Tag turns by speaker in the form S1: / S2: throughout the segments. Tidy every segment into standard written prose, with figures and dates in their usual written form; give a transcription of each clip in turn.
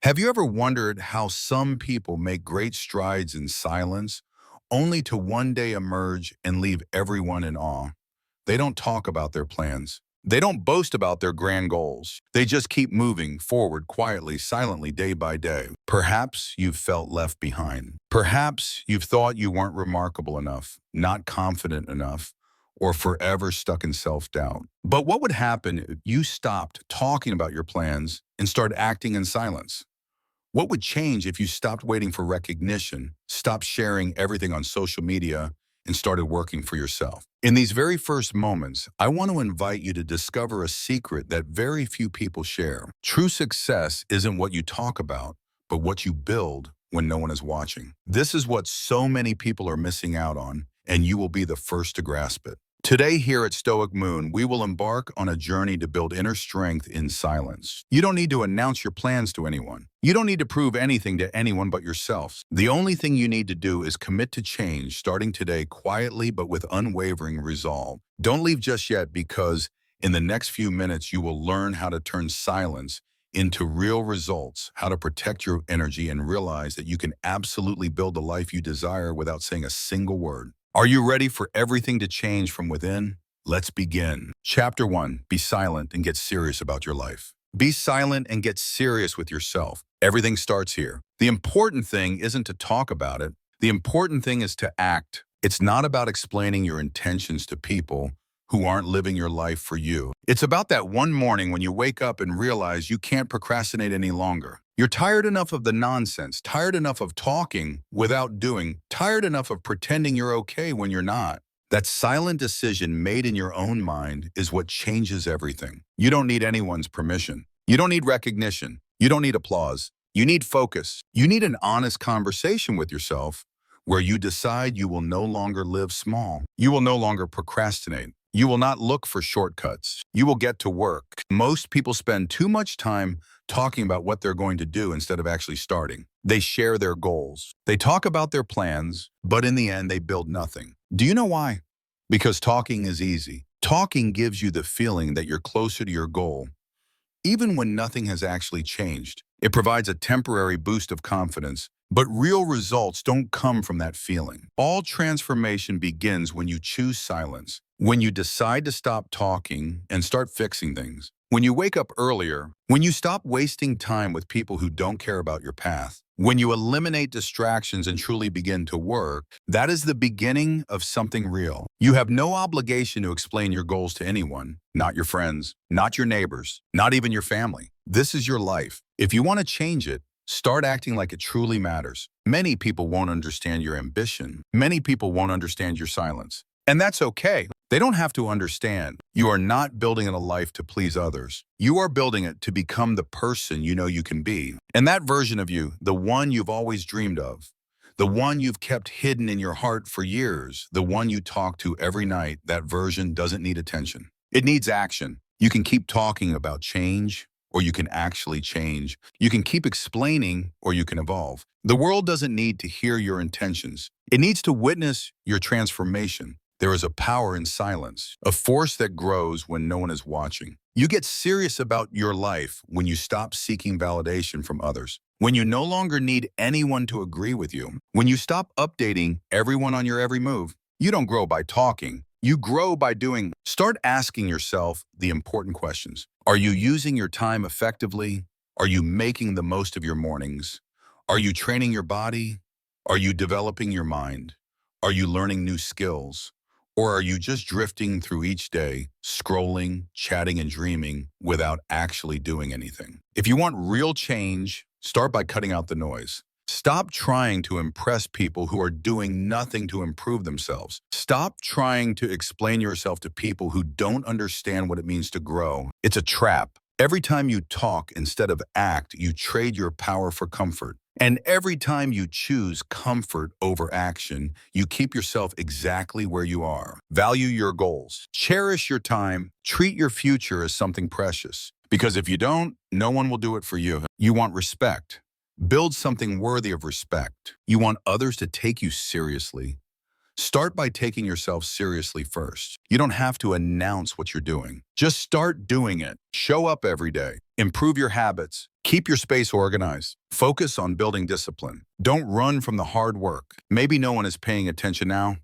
S1: Have you ever wondered how some people make great strides in silence, only to one day emerge and leave everyone in awe? They don't talk about their plans. They don't boast about their grand goals. They just keep moving forward quietly, silently, day by day. Perhaps you've felt left behind. Perhaps you've thought you weren't remarkable enough, not confident enough, or forever stuck in self-doubt. But what would happen if you stopped talking about your plans and started acting in silence? What would change if you stopped waiting for recognition, stopped sharing everything on social media, and started working for yourself? In these very first moments, I want to invite you to discover a secret that very few people share. True success isn't what you talk about, but what you build when no one is watching. This is what so many people are missing out on, and you will be the first to grasp it. Today here at Stoic Moon, we will embark on a journey to build inner strength in silence. You don't need to announce your plans to anyone. You don't need to prove anything to anyone but yourself. The only thing you need to do is commit to change, starting today quietly but with unwavering resolve. Don't leave just yet, because in the next few minutes, you will learn how to turn silence into real results, how to protect your energy, and realize that you can absolutely build the life you desire without saying a single word. Are you ready for everything to change from within? Let's begin. Chapter 1, be silent and get serious about your life. Be silent and get serious with yourself. Everything starts here. The important thing isn't to talk about it. The important thing is to act. It's not about explaining your intentions to people who aren't living your life for you. It's about that one morning when you wake up and realize you can't procrastinate any longer. You're tired enough of the nonsense, tired enough of talking without doing, tired enough of pretending you're okay when you're not. That silent decision made in your own mind is what changes everything. You don't need anyone's permission. You don't need recognition. You don't need applause. You need focus. You need an honest conversation with yourself where you decide you will no longer live small. You will no longer procrastinate. You will not look for shortcuts. You will get to work. Most people spend too much time talking about what they're going to do instead of actually starting. They share their goals. They talk about their plans, but in the end, they build nothing. Do you know why? Because talking is easy. Talking gives you the feeling that you're closer to your goal, even when nothing has actually changed. It provides a temporary boost of confidence, but real results don't come from that feeling. All transformation begins when you choose silence, when you decide to stop talking and start fixing things. When you wake up earlier, when you stop wasting time with people who don't care about your path, when you eliminate distractions and truly begin to work, that is the beginning of something real. You have no obligation to explain your goals to anyone, not your friends, not your neighbors, not even your family. This is your life. If you want to change it, start acting like it truly matters. Many people won't understand your ambition. Many people won't understand your silence. And that's okay. They don't have to understand. You are not building a life to please others. You are building it to become the person you know you can be. And that version of you, the one you've always dreamed of, the one you've kept hidden in your heart for years, the one you talk to every night, that version doesn't need attention. It needs action. You can keep talking about change, or you can actually change. You can keep explaining, or you can evolve. The world doesn't need to hear your intentions. It needs to witness your transformation. There is a power in silence, a force that grows when no one is watching. You get serious about your life when you stop seeking validation from others, when you no longer need anyone to agree with you, when you stop updating everyone on your every move. You don't grow by talking. You grow by doing. Start asking yourself the important questions. Are you using your time effectively? Are you making the most of your mornings? Are you training your body? Are you developing your mind? Are you learning new skills? Or are you just drifting through each day, scrolling, chatting, and dreaming without actually doing anything? If you want real change, start by cutting out the noise. Stop trying to impress people who are doing nothing to improve themselves. Stop trying to explain yourself to people who don't understand what it means to grow. It's a trap. Every time you talk instead of act, you trade your power for comfort. And every time you choose comfort over action, you keep yourself exactly where you are. Value your goals. Cherish your time. Treat your future as something precious. Because if you don't, no one will do it for you. You want respect. Build something worthy of respect. You want others to take you seriously. Start by taking yourself seriously first. You don't have to announce what you're doing. Just start doing it. Show up every day. Improve your habits. Keep your space organized. Focus on building discipline. Don't run from the hard work. Maybe no one is paying attention now,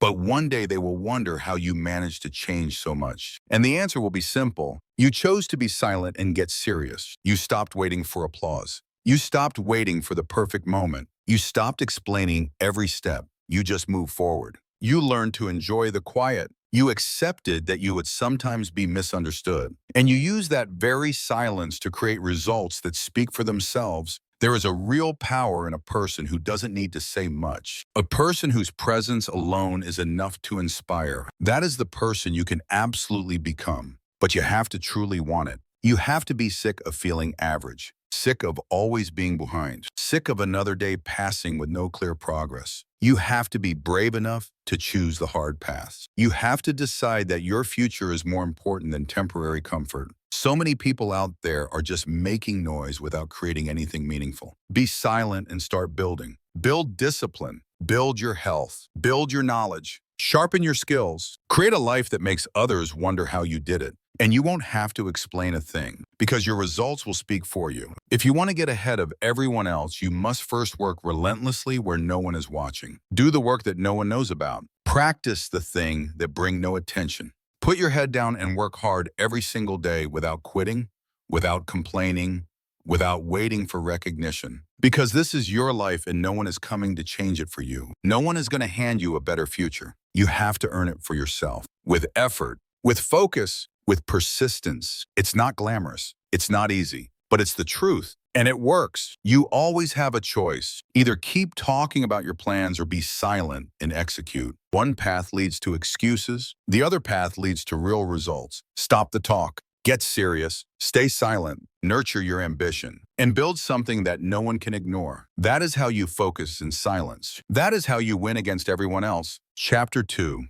S1: but one day they will wonder how you managed to change so much. And the answer will be simple. You chose to be silent and get serious. You stopped waiting for applause. You stopped waiting for the perfect moment. You stopped explaining every step. You just moved forward. You learned to enjoy the quiet. You accepted that you would sometimes be misunderstood. And you used that very silence to create results that speak for themselves. There is a real power in a person who doesn't need to say much. A person whose presence alone is enough to inspire. That is the person you can absolutely become. But you have to truly want it. You have to be sick of feeling average. Sick of always being behind. Sick of another day passing with no clear progress. You have to be brave enough to choose the hard path. You have to decide that your future is more important than temporary comfort. So many people out there are just making noise without creating anything meaningful. Be silent and start building. Build discipline. Build your health. Build your knowledge. Sharpen your skills. Create a life that makes others wonder how you did it. And you won't have to explain a thing, because your results will speak for you. If you want to get ahead of everyone else, you must first work relentlessly where no one is watching. Do the work that no one knows about. Practice the thing that brings no attention. Put your head down and work hard every single day without quitting, without complaining, without waiting for recognition. Because this is your life and no one is coming to change it for you. No one is going to hand you a better future. You have to earn it for yourself. With effort, with focus, with persistence. It's not glamorous. It's not easy, but it's the truth. And it works. You always have a choice. Either keep talking about your plans or be silent and execute. One path leads to excuses. The other path leads to real results. Stop the talk. Get serious. Stay silent. Nurture your ambition. And build something that no one can ignore. That is how you focus in silence. That is how you win against everyone else. Chapter 2.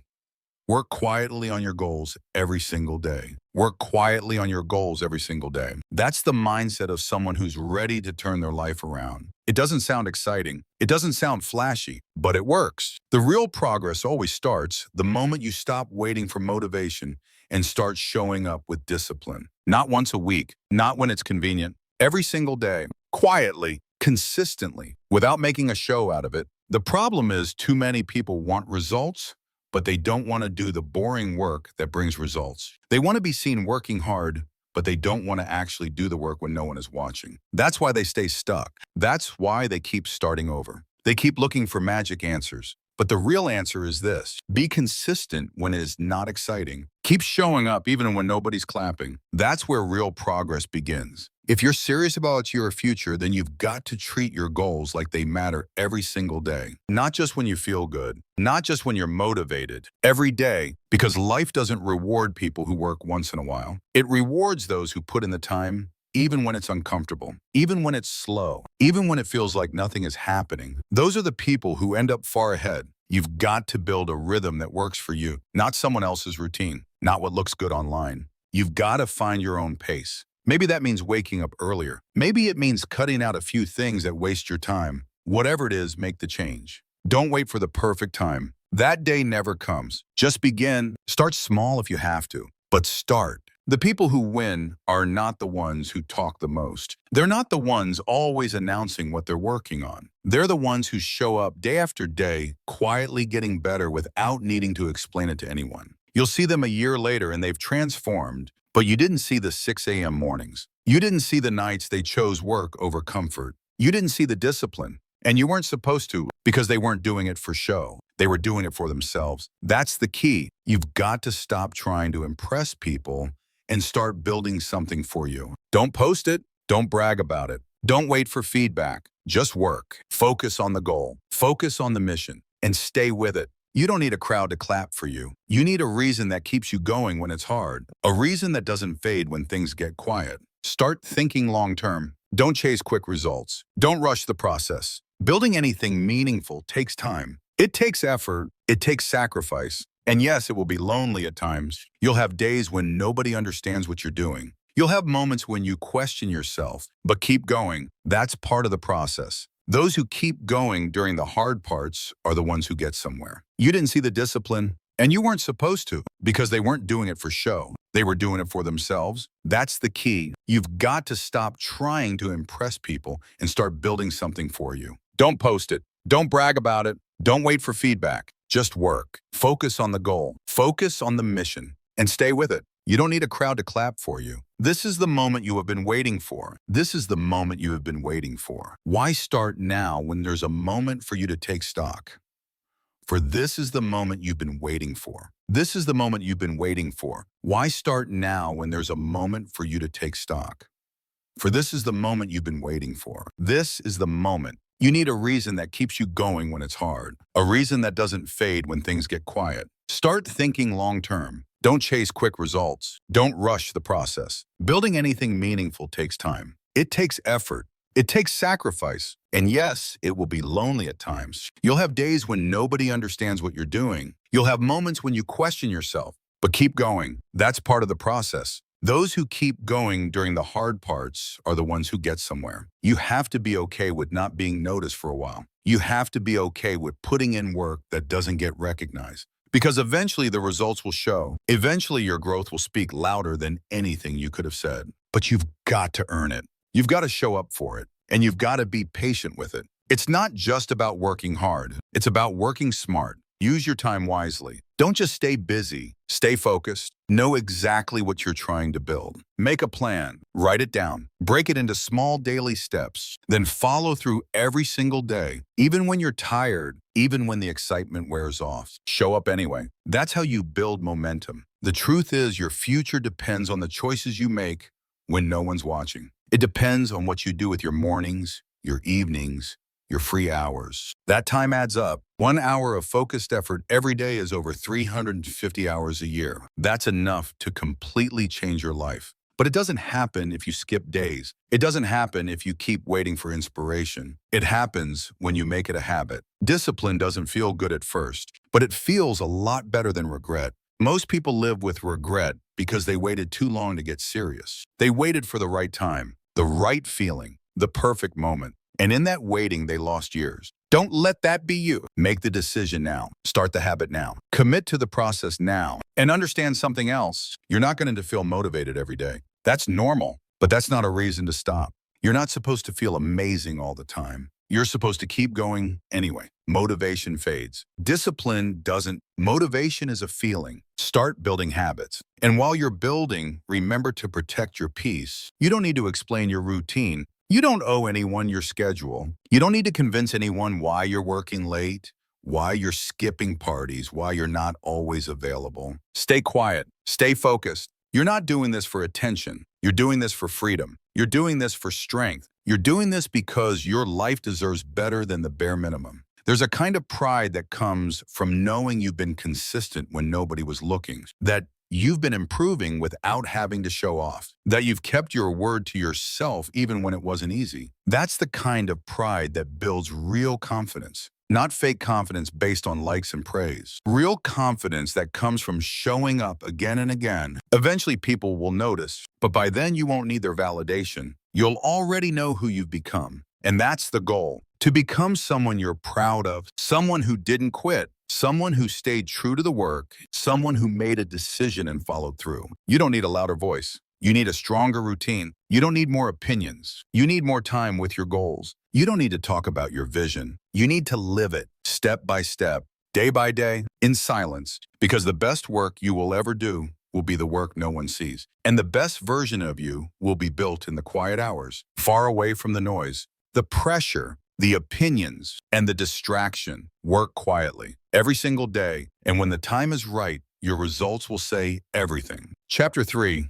S1: Work quietly on your goals every single day. Work quietly on your goals every single day. That's the mindset of someone who's ready to turn their life around. It doesn't sound exciting. It doesn't sound flashy, but it works. The real progress always starts the moment you stop waiting for motivation and start showing up with discipline. Not once a week, not when it's convenient. Every single day, quietly, consistently, without making a show out of it. The problem is too many people want results, but they don't want to do the boring work that brings results. They want to be seen working hard, but they don't want to actually do the work when no one is watching. That's why they stay stuck. That's why they keep starting over. They keep looking for magic answers. But the real answer is this: be consistent when it is not exciting. Keep showing up even when nobody's clapping. That's where real progress begins. If you're serious about your future, then you've got to treat your goals like they matter every single day. Not just when you feel good, not just when you're motivated. Every day, because life doesn't reward people who work once in a while. It rewards those who put in the time, even when it's uncomfortable, even when it's slow, even when it feels like nothing is happening. Those are the people who end up far ahead. You've got to build a rhythm that works for you, not someone else's routine, not what looks good online. You've got to find your own pace. Maybe that means waking up earlier. Maybe it means cutting out a few things that waste your time. Whatever it is, make the change. Don't wait for the perfect time. That day never comes. Just begin. Start small if you have to, but start. The people who win are not the ones who talk the most. They're not the ones always announcing what they're working on. They're the ones who show up day after day, quietly getting better without needing to explain it to anyone. You'll see them a year later and they've transformed, but you didn't see the 6 a.m. mornings. You didn't see the nights they chose work over comfort. You didn't see the discipline. And you weren't supposed to, because they weren't doing it for show. They were doing it for themselves. That's the key. You've got to stop trying to impress people and start building something for you. Don't post it. Don't brag about it. Don't wait for feedback. Just work. Focus on the goal. Focus on the mission. And stay with it. You don't need a crowd to clap for you. You need a reason that keeps you going when it's hard. A reason that doesn't fade when things get quiet. Start thinking long-term. Don't chase quick results. Don't rush the process. Building anything meaningful takes time. It takes effort. It takes sacrifice. And yes, it will be lonely at times. You'll have days when nobody understands what you're doing. You'll have moments when you question yourself, but keep going. That's part of the process. Those who keep going during the hard parts are the ones who get somewhere. You didn't see the discipline, and you weren't supposed to because they weren't doing it for show. They were doing it for themselves. That's the key. You've got to stop trying to impress people and start building something for you. Don't post it. Don't brag about it. Don't wait for feedback. Just work. Focus on the goal. Focus on the mission and stay with it. You don't need a crowd to clap for you. This is the moment you have been waiting for. This is the moment you have been waiting for. Why start now when there's a moment for you to take stock? For this is the moment you've been waiting for. This is the moment you've been waiting for. Why start now when there's a moment for you to take stock? For this is the moment you've been waiting for. This is the moment. You need a reason that keeps you going when it's hard. A reason that doesn't fade when things get quiet. Start thinking long-term. Don't chase quick results. Don't rush the process. Building anything meaningful takes time. It takes effort. It takes sacrifice. And yes, it will be lonely at times. You'll have days when nobody understands what you're doing. You'll have moments when you question yourself, but keep going. That's part of the process. Those who keep going during the hard parts are the ones who get somewhere. You have to be okay with not being noticed for a while. You have to be okay with putting in work that doesn't get recognized. Because eventually the results will show. Eventually your growth will speak louder than anything you could have said. But you've got to earn it. You've got to show up for it. And you've got to be patient with it. It's not just about working hard. It's about working smart. Use your time wisely. Don't just stay busy. Stay focused. Know exactly what you're trying to build. Make a plan. Write it down. Break it into small daily steps. Then follow through every single day. Even when you're tired, even when the excitement wears off. Show up anyway. That's how you build momentum. The truth is your future depends on the choices you make when no one's watching. It depends on what you do with your mornings, your evenings, your free hours. That time adds up. 1 hour of focused effort every day is over 350 hours a year. That's enough to completely change your life. But it doesn't happen if you skip days. It doesn't happen if you keep waiting for inspiration. It happens when you make it a habit. Discipline doesn't feel good at first, but it feels a lot better than regret. Most people live with regret because they waited too long to get serious. They waited for the right time, the right feeling, the perfect moment. And in that waiting, they lost years. Don't let that be you. Make the decision now. Start the habit now. Commit to the process now. And understand something else. You're not going to feel motivated every day. That's normal, but that's not a reason to stop. You're not supposed to feel amazing all the time. You're supposed to keep going anyway. Motivation fades. Discipline doesn't. Motivation is a feeling. Start building habits. And while you're building, remember to protect your peace. You don't need to explain your routine. You don't owe anyone your schedule. You don't need to convince anyone why you're working late, why you're skipping parties, why you're not always available. Stay quiet. Stay focused. You're not doing this for attention. You're doing this for freedom. You're doing this for strength. You're doing this because your life deserves better than the bare minimum. There's a kind of pride that comes from knowing you've been consistent when nobody was looking, that you've been improving without having to show off, that you've kept your word to yourself even when it wasn't easy. That's the kind of pride that builds real confidence. Not fake confidence based on likes and praise. Real confidence that comes from showing up again and again. Eventually people will notice, but by then you won't need their validation. You'll already know who you've become. And that's the goal. To become someone you're proud of, someone who didn't quit, someone who stayed true to the work, someone who made a decision and followed through. You don't need a louder voice. You need a stronger routine. You don't need more opinions. You need more time with your goals. You don't need to talk about your vision. You need to live it step by step, day by day, in silence, because the best work you will ever do will be the work no one sees. And the best version of you will be built in the quiet hours, far away from the noise, the pressure, the opinions, and the distraction. Work quietly every single day. And when the time is right, your results will say everything. Chapter 3.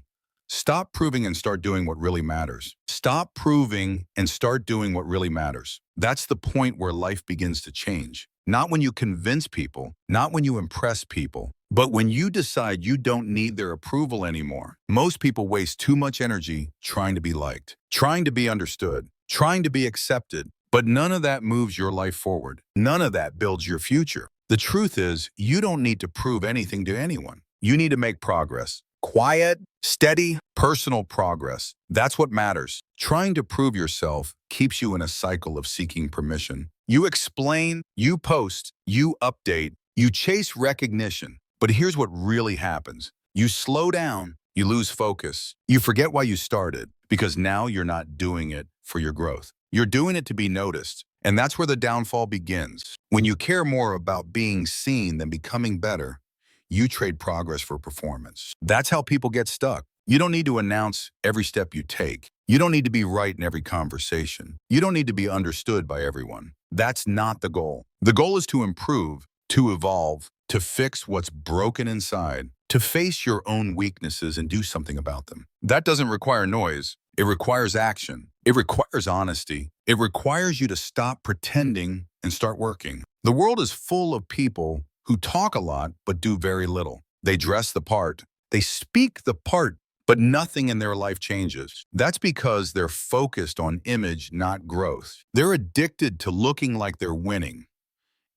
S1: Stop proving and start doing what really matters. Stop proving and start doing what really matters. That's the point where life begins to change. Not when you convince people, not when you impress people, but when you decide you don't need their approval anymore. Most people waste too much energy trying to be liked, trying to be understood, trying to be accepted, but none of that moves your life forward. None of that builds your future. The truth is, you don't need to prove anything to anyone. You need to make progress. Quiet, steady, personal progress. That's what matters. Trying to prove yourself keeps you in a cycle of seeking permission. You explain, you post, you update, You chase recognition. But here's what really happens. You slow down, you lose focus, you forget why you started, because now you're not doing it for your growth. You're doing it to be noticed. And that's where the downfall begins. When you care more about being seen than becoming better, you trade progress for performance. That's how people get stuck. You don't need to announce every step you take. You don't need to be right in every conversation. You don't need to be understood by everyone. That's not the goal. The goal is to improve, to evolve, to fix what's broken inside, to face your own weaknesses and do something about them. That doesn't require noise. It requires action. It requires honesty. It requires you to stop pretending and start working. The world is full of people who talk a lot but do very little. They dress the part. They speak the part, but nothing in their life changes. That's because they're focused on image, not growth. They're addicted to looking like they're winning,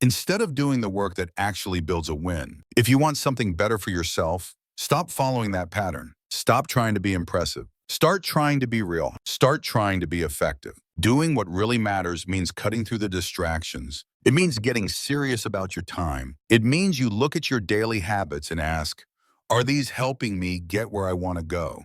S1: instead of doing the work that actually builds a win. If you want something better for yourself, stop following that pattern. Stop trying to be impressive. Start trying to be real. Start trying to be effective. Doing what really matters means cutting through the distractions. It means getting serious about your time. It means you look at your daily habits and ask, are these helping me get where I want to go?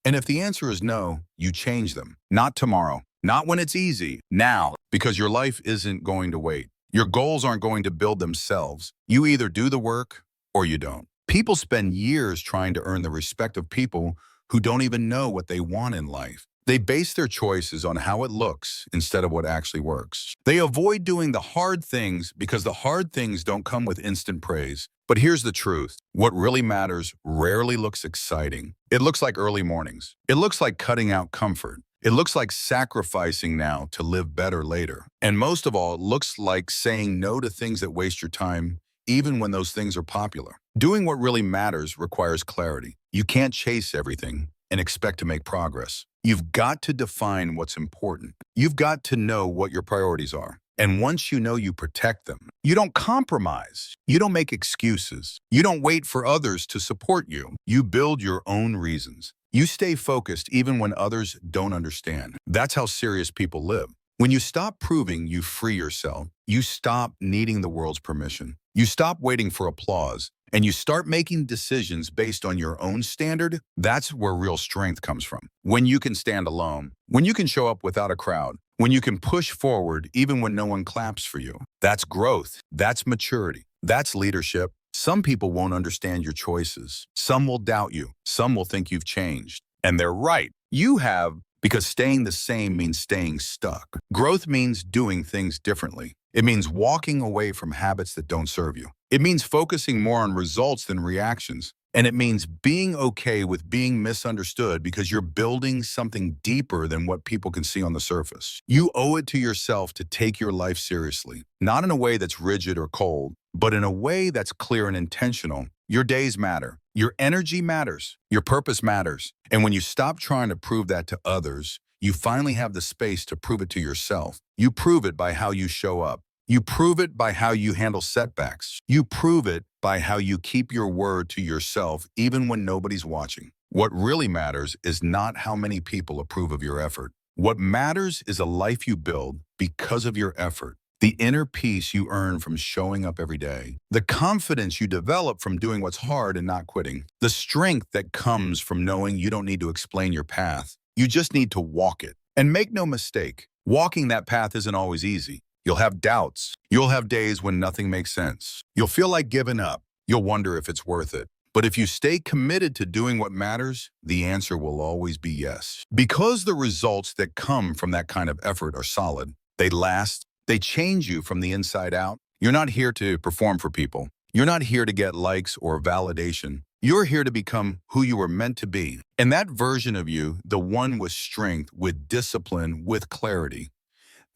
S1: And if the answer is no, you change them. Not tomorrow. Not when it's easy. Now. Because your life isn't going to wait. Your goals aren't going to build themselves. You either do the work or you don't. People spend years trying to earn the respect of people who don't even know what they want in life. They base their choices on how it looks instead of what actually works. They avoid doing the hard things because the hard things don't come with instant praise. But here's the truth. What really matters rarely looks exciting. It looks like early mornings. It looks like cutting out comfort. It looks like sacrificing now to live better later. And most of all, it looks like saying no to things that waste your time, even when those things are popular. Doing what really matters requires clarity. You can't chase everything and expect to make progress. You've got to define what's important. You've got to know what your priorities are. And once you know, you protect them. You don't compromise. You don't make excuses. You don't wait for others to support you. You build your own reasons. You stay focused even when others don't understand. That's how serious people live. When you stop proving, you free yourself. You stop needing the world's permission. You stop waiting for applause, and you start making decisions based on your own standard. That's where real strength comes from. When you can stand alone, when you can show up without a crowd, when you can push forward even when no one claps for you. That's growth. That's maturity. That's leadership. Some people won't understand your choices. Some will doubt you. Some will think you've changed. And they're right. You have, because staying the same means staying stuck. Growth means doing things differently. It means walking away from habits that don't serve you. It means focusing more on results than reactions. And it means being okay with being misunderstood because you're building something deeper than what people can see on the surface. You owe it to yourself to take your life seriously, not in a way that's rigid or cold, but in a way that's clear and intentional. Your days matter. Your energy matters. Your purpose matters. And when you stop trying to prove that to others, you finally have the space to prove it to yourself. You prove it by how you show up. You prove it by how you handle setbacks. You prove it by how you keep your word to yourself even when nobody's watching. What really matters is not how many people approve of your effort. What matters is a life you build because of your effort. The inner peace you earn from showing up every day. The confidence you develop from doing what's hard and not quitting. The strength that comes from knowing you don't need to explain your path. You just need to walk it. And make no mistake, walking that path isn't always easy. You'll have doubts. You'll have days when nothing makes sense. You'll feel like giving up. You'll wonder if it's worth it. But if you stay committed to doing what matters, the answer will always be yes. Because the results that come from that kind of effort are solid, they last, they change you from the inside out. You're not here to perform for people. You're not here to get likes or validation. You're here to become who you were meant to be. And that version of you, the one with strength, with discipline, with clarity,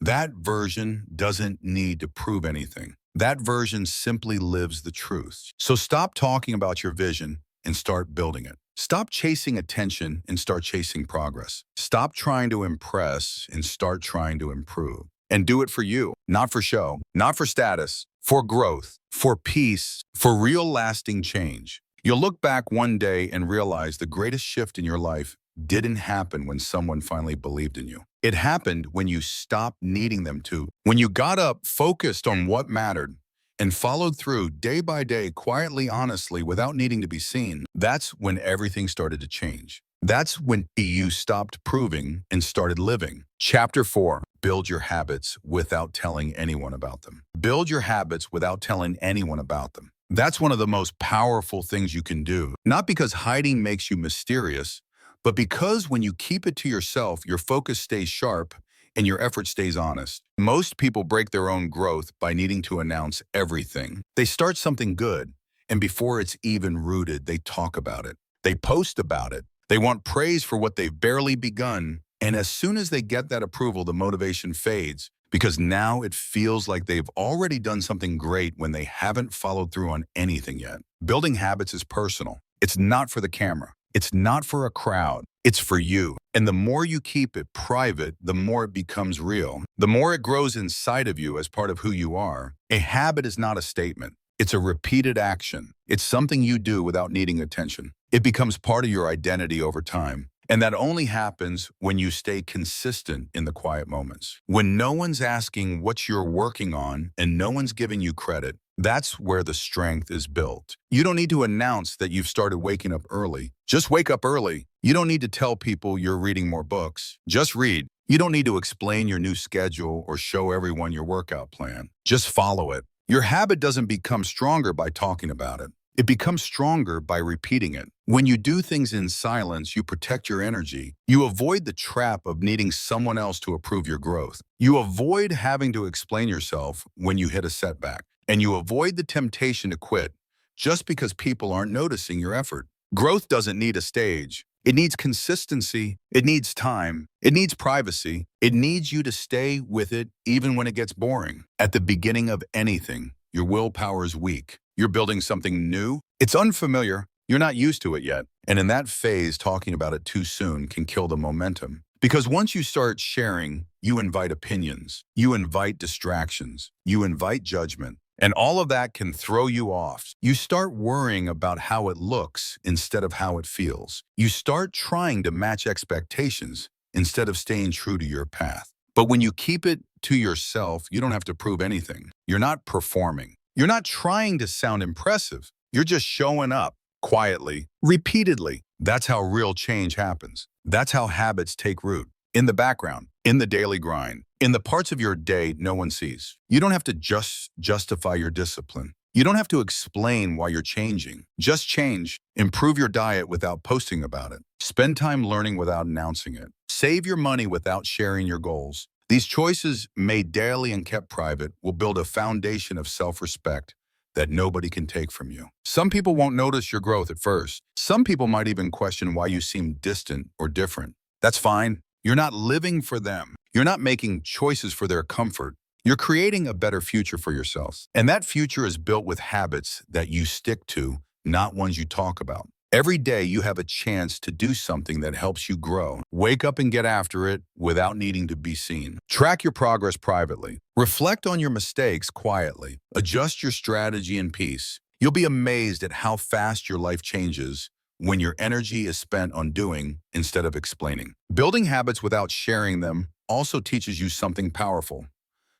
S1: that version doesn't need to prove anything. That version simply lives the truth. So stop talking about your vision and start building it. Stop chasing attention and start chasing progress. Stop trying to impress and start trying to improve. And do it for you, not for show, not for status, for growth, for peace, for real lasting change. You'll look back one day and realize the greatest shift in your life didn't happen when someone finally believed in you. It happened when you stopped needing them to. When you got up, focused on what mattered, and followed through day by day, quietly, honestly, without needing to be seen, that's when everything started to change. That's when you stopped proving and started living. Chapter 4, build your habits without telling anyone about them. Build your habits without telling anyone about them. That's one of the most powerful things you can do. Not because hiding makes you mysterious, but because when you keep it to yourself, your focus stays sharp and your effort stays honest. Most people break their own growth by needing to announce everything. They start something good, and before it's even rooted, they talk about it. They post about it. They want praise for what they've barely begun. And as soon as they get that approval, the motivation fades because now it feels like they've already done something great when they haven't followed through on anything yet. Building habits is personal. It's not for the camera. It's not for a crowd. It's for you. And the more you keep it private, the more it becomes real. The more it grows inside of you as part of who you are. A habit is not a statement. It's a repeated action. It's something you do without needing attention. It becomes part of your identity over time. And that only happens when you stay consistent in the quiet moments. When no one's asking what you're working on and no one's giving you credit, that's where the strength is built. You don't need to announce that you've started waking up early. Just wake up early. You don't need to tell people you're reading more books. Just read. You don't need to explain your new schedule or show everyone your workout plan. Just follow it. Your habit doesn't become stronger by talking about it. It becomes stronger by repeating it. When you do things in silence, you protect your energy. You avoid the trap of needing someone else to approve your growth. You avoid having to explain yourself when you hit a setback. And you avoid the temptation to quit just because people aren't noticing your effort. Growth doesn't need a stage. It needs consistency. It needs time. It needs privacy. It needs you to stay with it even when it gets boring. At the beginning of anything, your willpower is weak. You're building something new. It's unfamiliar. You're not used to it yet. And in that phase, talking about it too soon can kill the momentum. Because once you start sharing, you invite opinions. You invite distractions. You invite judgment. And all of that can throw you off. You start worrying about how it looks instead of how it feels. You start trying to match expectations instead of staying true to your path. But when you keep it to yourself, you don't have to prove anything. You're not performing. You're not trying to sound impressive. You're just showing up quietly, repeatedly. That's how real change happens. That's how habits take root. In the background, in the daily grind, in the parts of your day no one sees. You don't have to just justify your discipline. You don't have to explain why you're changing. Just change. Improve your diet without posting about it. Spend time learning without announcing it. Save your money without sharing your goals. These choices, made daily and kept private, will build a foundation of self-respect that nobody can take from you. Some people won't notice your growth at first. Some people might even question why you seem distant or different. That's fine. You're not living for them. You're not making choices for their comfort. You're creating a better future for yourself. And that future is built with habits that you stick to, not ones you talk about. Every day you have a chance to do something that helps you grow. Wake up and get after it without needing to be seen. Track your progress privately. Reflect on your mistakes quietly. Adjust your strategy in peace. You'll be amazed at how fast your life changes when your energy is spent on doing instead of explaining. Building habits without sharing them also teaches you something powerful.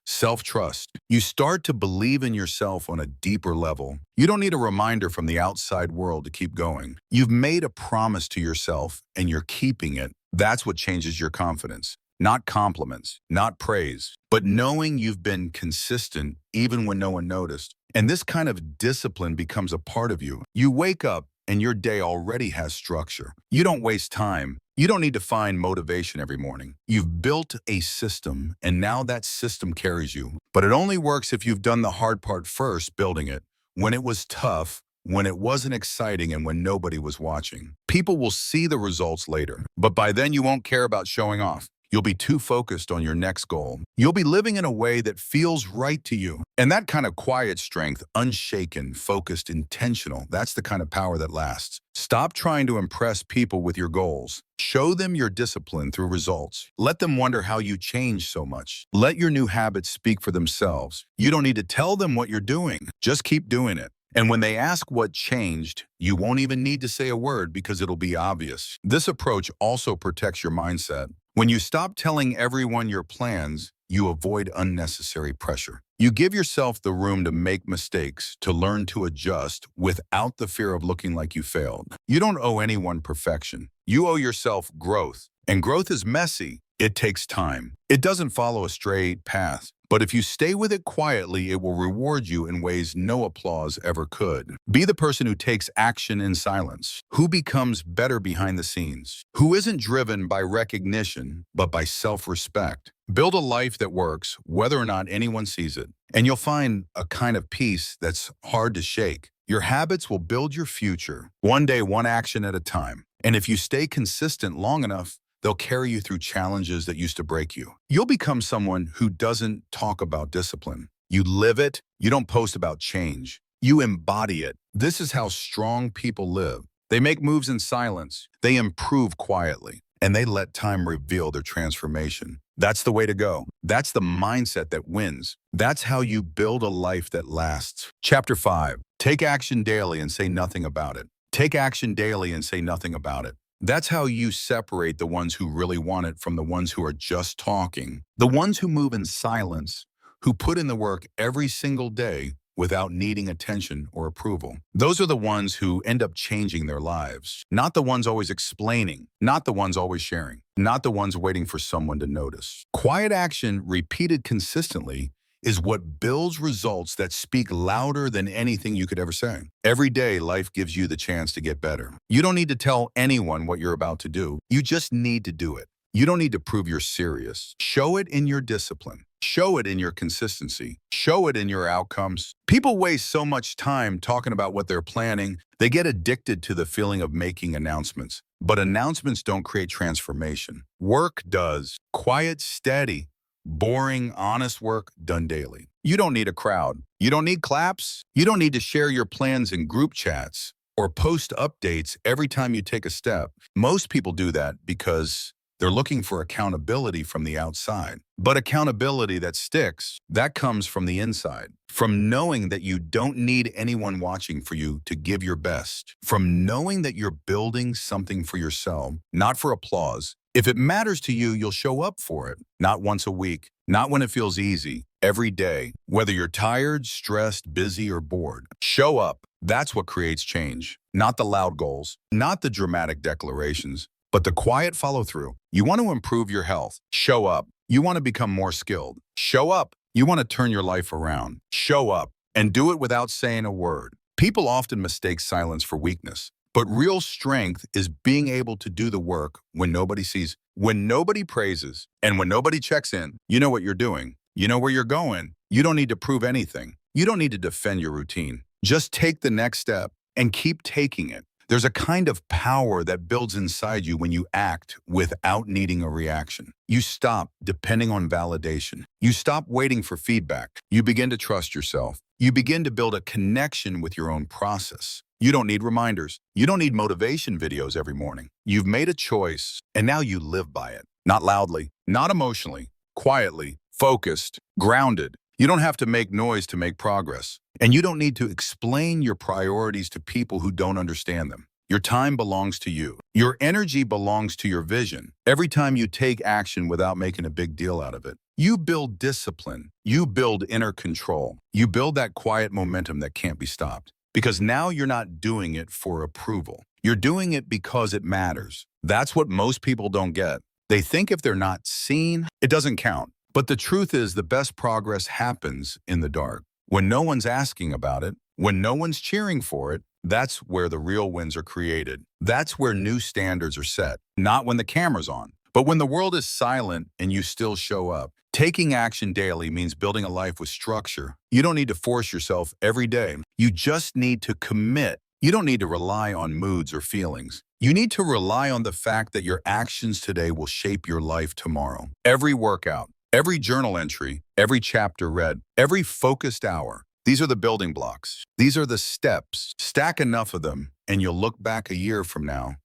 S1: Self-trust. You start to believe in yourself on a deeper level. You don't need a reminder from the outside world to keep going. You've made a promise to yourself and you're keeping it. That's what changes your confidence. Not compliments, not praise, but knowing you've been consistent even when no one noticed. And this kind of discipline becomes a part of you. You wake up and your day already has structure. You don't waste time. You don't need to find motivation every morning. You've built a system, and now that system carries you. But it only works if you've done the hard part first, building it. When it was tough, when it wasn't exciting, and when nobody was watching. People will see the results later, but by then you won't care about showing off. You'll be too focused on your next goal. You'll be living in a way that feels right to you. And that kind of quiet strength, unshaken, focused, intentional, that's the kind of power that lasts. Stop trying to impress people with your goals. Show them your discipline through results. Let them wonder how you changed so much. Let your new habits speak for themselves. You don't need to tell them what you're doing. Just keep doing it. And when they ask what changed, you won't even need to say a word because it'll be obvious. This approach also protects your mindset. When you stop telling everyone your plans, you avoid unnecessary pressure. You give yourself the room to make mistakes, to learn to adjust without the fear of looking like you failed. You don't owe anyone perfection. You owe yourself growth. And growth is messy. It takes time. It doesn't follow a straight path. But if you stay with it quietly, it will reward you in ways no applause ever could. Be the person who takes action in silence, who becomes better behind the scenes, who isn't driven by recognition, but by self-respect. Build a life that works, whether or not anyone sees it. And you'll find a kind of peace that's hard to shake. Your habits will build your future, one day, one action at a time. And if you stay consistent long enough, they'll carry you through challenges that used to break you. You'll become someone who doesn't talk about discipline. You live it. You don't post about change. You embody it. This is how strong people live. They make moves in silence. They improve quietly. And they let time reveal their transformation. That's the way to go. That's the mindset that wins. That's how you build a life that lasts. Chapter 5. Take action daily and say nothing about it. Take action daily and say nothing about it. That's how you separate the ones who really want it from the ones who are just talking. The ones who move in silence, who put in the work every single day without needing attention or approval. Those are the ones who end up changing their lives. Not the ones always explaining, not the ones always sharing, not the ones waiting for someone to notice. Quiet action repeated consistently is what builds results that speak louder than anything you could ever say. Every day, life gives you the chance to get better. You don't need to tell anyone what you're about to do. You just need to do it. You don't need to prove you're serious. Show it in your discipline. Show it in your consistency. Show it in your outcomes. People waste so much time talking about what they're planning. They get addicted to the feeling of making announcements. But announcements don't create transformation. Work does. Quiet, steady, boring, honest work done daily. You don't need a crowd. You don't need claps. You don't need to share your plans in group chats or post updates every time you take a step. Most people do that because they're looking for accountability from the outside. But accountability that sticks, that comes from the inside. From knowing that you don't need anyone watching for you to give your best. From knowing that you're building something for yourself, not for applause. If it matters to you, you'll show up for it. Not once a week, not when it feels easy, every day. Whether you're tired, stressed, busy, or bored. Show up. That's what creates change. Not the loud goals, not the dramatic declarations, but the quiet follow-through. You want to improve your health. Show up. You want to become more skilled. Show up. You want to turn your life around. Show up. And do it without saying a word. People often mistake silence for weakness. But real strength is being able to do the work when nobody sees, when nobody praises, and when nobody checks in. You know what you're doing. You know where you're going. You don't need to prove anything. You don't need to defend your routine. Just take the next step and keep taking it. There's a kind of power that builds inside you when you act without needing a reaction. You stop depending on validation. You stop waiting for feedback. You begin to trust yourself. You begin to build a connection with your own process. You don't need reminders. You don't need motivation videos every morning. You've made a choice, and now you live by it. Not loudly, not emotionally, quietly, focused, grounded. You don't have to make noise to make progress. And you don't need to explain your priorities to people who don't understand them. Your time belongs to you. Your energy belongs to your vision. Every time you take action without making a big deal out of it, you build discipline. You build inner control. You build that quiet momentum that can't be stopped. Because now you're not doing it for approval. You're doing it because it matters. That's what most people don't get. They think if they're not seen, it doesn't count. But the truth is the best progress happens in the dark. When no one's asking about it, when no one's cheering for it, that's where the real wins are created. That's where new standards are set. Not when the camera's on, but when the world is silent and you still show up. Taking action daily means building a life with structure. You don't need to force yourself every day. You just need to commit. You don't need to rely on moods or feelings. You need to rely on the fact that your actions today will shape your life tomorrow. Every workout, every journal entry, every chapter read, every focused hour. These are the building blocks. These are the steps. Stack enough of them, and you'll look back a year from now,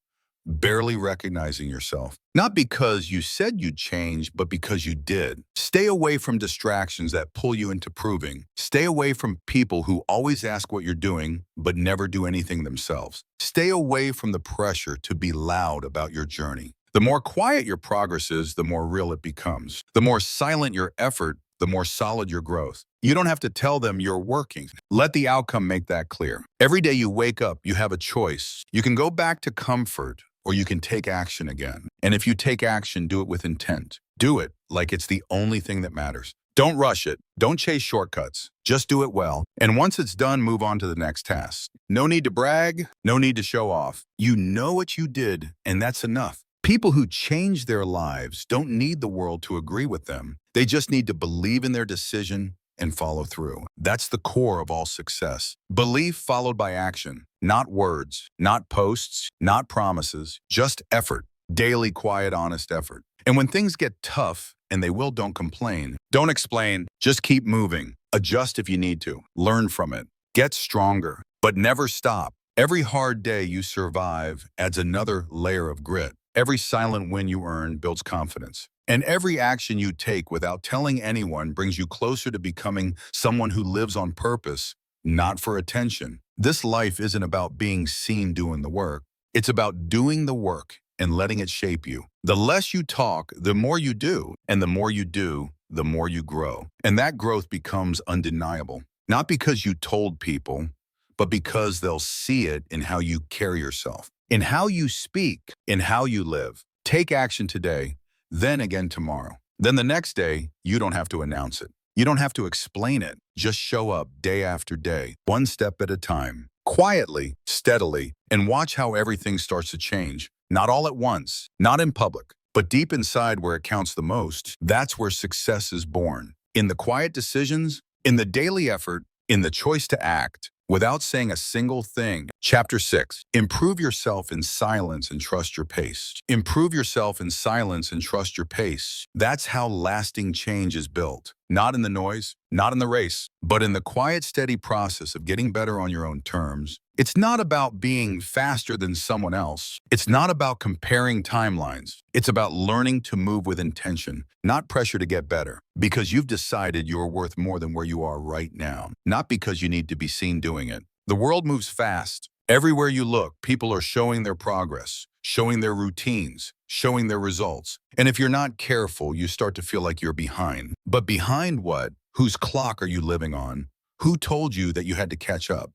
S1: barely recognizing yourself. Not because you said you'd change, but because you did. Stay away from distractions that pull you into proving. Stay away from people who always ask what you're doing, but never do anything themselves. Stay away from the pressure to be loud about your journey. The more quiet your progress is, the more real it becomes. The more silent your effort, the more solid your growth. You don't have to tell them you're working. Let the outcome make that clear. Every day you wake up, you have a choice. You can go back to comfort, or you can take action again. And if you take action, do it with intent. Do it like it's the only thing that matters. Don't rush it. Don't chase shortcuts. Just do it well. And once it's done, move on to the next task. No need to brag. No need to show off. You know what you did, and that's enough. People who change their lives don't need the world to agree with them. They just need to believe in their decision and follow through. That's the core of all success. Belief followed by action. Not words, not posts, not promises, just effort. Daily, quiet, honest effort. And when things get tough, and they will, don't complain. Don't explain. Just keep moving. Adjust if you need to. Learn from it. Get stronger, but never stop. Every hard day you survive adds another layer of grit. Every silent win you earn builds confidence. And every action you take without telling anyone brings you closer to becoming someone who lives on purpose, not for attention. This life isn't about being seen doing the work. It's about doing the work and letting it shape you. The less you talk, the more you do. And the more you do, the more you grow. And that growth becomes undeniable. Not because you told people, but because they'll see it in how you carry yourself, in how you speak, in how you live. Take action today, then again tomorrow. Then the next day, you don't have to announce it. You don't have to explain it. Just show up day after day, one step at a time, quietly, steadily, and watch how everything starts to change. Not all at once, not in public, but deep inside where it counts the most. That's where success is born. In the quiet decisions, in the daily effort, in the choice to act, without saying a single thing. Chapter 6. Improve yourself in silence and trust your pace. Improve yourself in silence and trust your pace. That's how lasting change is built. Not in the noise, not in the race, but in the quiet, steady process of getting better on your own terms. It's not about being faster than someone else. It's not about comparing timelines. It's about learning to move with intention, not pressure to get better, because you've decided you're worth more than where you are right now, not because you need to be seen doing it. The world moves fast. Everywhere you look, people are showing their progress, showing their routines, showing their results. And if you're not careful, you start to feel like you're behind. But behind what? Whose clock are you living on? Who told you that you had to catch up?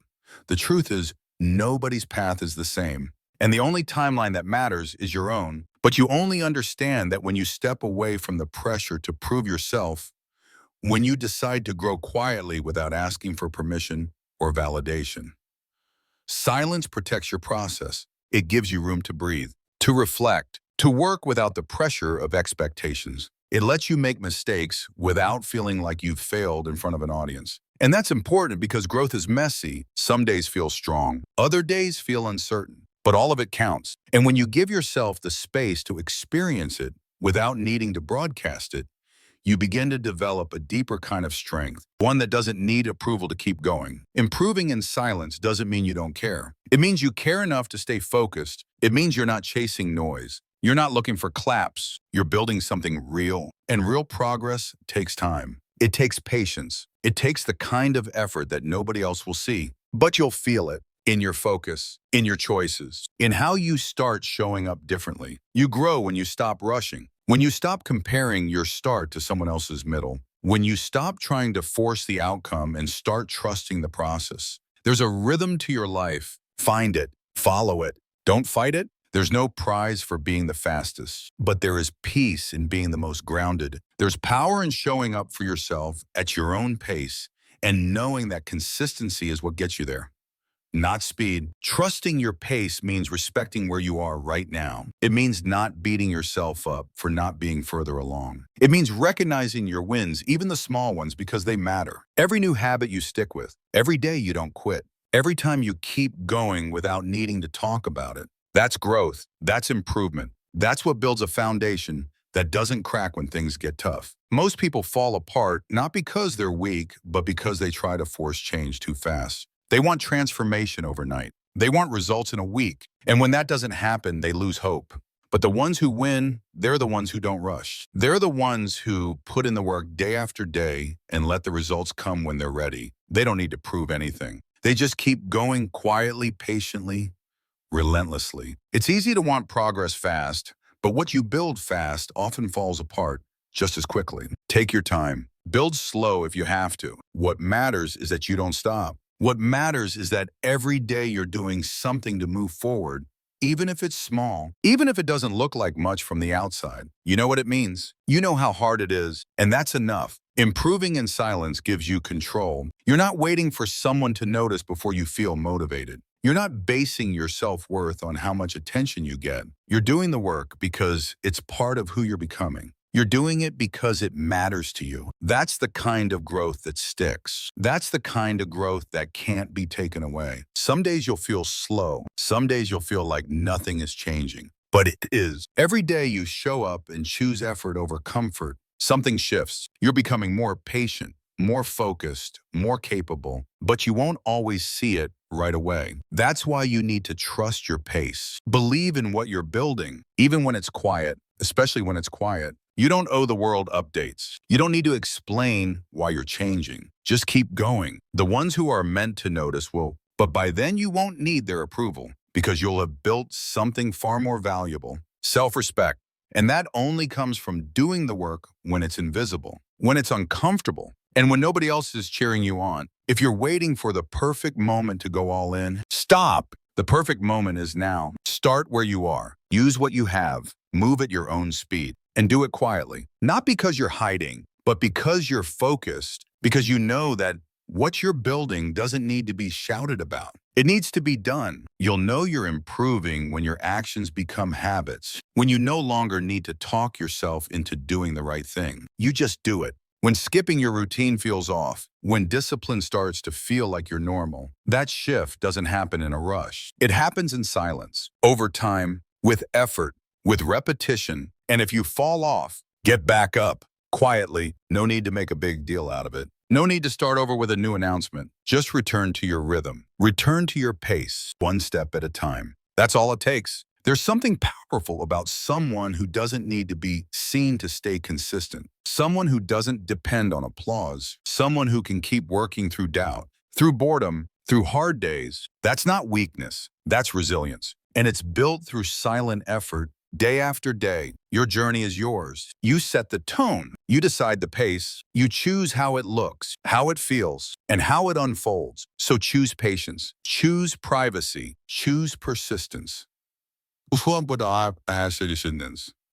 S1: The truth is, nobody's path is the same. And the only timeline that matters is your own. But you only understand that when you step away from the pressure to prove yourself, when you decide to grow quietly without asking for permission or validation. Silence protects your process. It gives you room to breathe, to reflect, to work without the pressure of expectations. It lets you make mistakes without feeling like you've failed in front of an audience. And that's important because growth is messy. Some days feel strong, other days feel uncertain, but all of it counts. And when you give yourself the space to experience it without needing to broadcast it, you begin to develop a deeper kind of strength, one that doesn't need approval to keep going. Improving in silence doesn't mean you don't care. It means you care enough to stay focused. It means you're not chasing noise. You're not looking for claps. You're building something real. And real progress takes time. It takes patience. It takes the kind of effort that nobody else will see. But you'll feel it in your focus, in your choices, in how you start showing up differently. You grow when you stop rushing. When you stop comparing your start to someone else's middle. When you stop trying to force the outcome and start trusting the process. There's a rhythm to your life. Find it. Follow it. Don't fight it. There's no prize for being the fastest, but there is peace in being the most grounded. There's power in showing up for yourself at your own pace and knowing that consistency is what gets you there, not speed. Trusting your pace means respecting where you are right now. It means not beating yourself up for not being further along. It means recognizing your wins, even the small ones, because they matter. Every new habit you stick with, every day you don't quit, every time you keep going without needing to talk about it. That's growth. That's improvement. That's what builds a foundation that doesn't crack when things get tough. Most people fall apart not because they're weak, but because they try to force change too fast. They want transformation overnight. They want results in a week. And when that doesn't happen, they lose hope. But the ones who win, they're the ones who don't rush. They're the ones who put in the work day after day and let the results come when they're ready. They don't need to prove anything. They just keep going quietly, patiently, relentlessly. It's easy to want progress fast, But what you build fast often falls apart just as quickly. Take your time. Build slow if you have to. What matters is that you don't stop. What matters is that every day you're doing something to move forward, even if it's small, even if it doesn't look like much from the outside. You know what it means. You know how hard it is, and that's enough. Improving in silence gives you control. You're not waiting for someone to notice before you feel motivated. You're not basing your self-worth on how much attention you get. You're doing the work because it's part of who you're becoming. You're doing it because it matters to you. That's the kind of growth that sticks. That's the kind of growth that can't be taken away. Some days you'll feel slow. Some days you'll feel like nothing is changing. But it is. Every day you show up and choose effort over comfort, something shifts. You're becoming more patient, more focused, more capable, but you won't always see it right away. That's why you need to trust your pace. Believe in what you're building, even when it's quiet, especially when it's quiet. You don't owe the world updates. You don't need to explain why you're changing. Just keep going. The ones who are meant to notice will, but by then you won't need their approval because you'll have built something far more valuable, self-respect. And that only comes from doing the work when it's invisible, when it's uncomfortable, and when nobody else is cheering you on. If you're waiting for the perfect moment to go all in, stop. The perfect moment is now. Start where you are. Use what you have. Move at your own speed. And do it quietly. Not because you're hiding, but because you're focused, because you know that what you're building doesn't need to be shouted about. It needs to be done. You'll know you're improving when your actions become habits, when you no longer need to talk yourself into doing the right thing. You just do it. When skipping your routine feels off, when discipline starts to feel like you're normal, that shift doesn't happen in a rush. It happens in silence, over time, with effort, with repetition, and if you fall off, get back up. Quietly, no need to make a big deal out of it. No need to start over with a new announcement. Just return to your rhythm. Return to your pace, one step at a time. That's all it takes. There's something powerful about someone who doesn't need to be seen to stay consistent. Someone who doesn't depend on applause. Someone who can keep working through doubt, through boredom, through hard days. That's not weakness. That's resilience. And it's built through silent effort. Day after day, your journey is yours. You set the tone. You decide the pace. You choose how it looks, how it feels, and how it unfolds. So choose patience, choose privacy, choose persistence.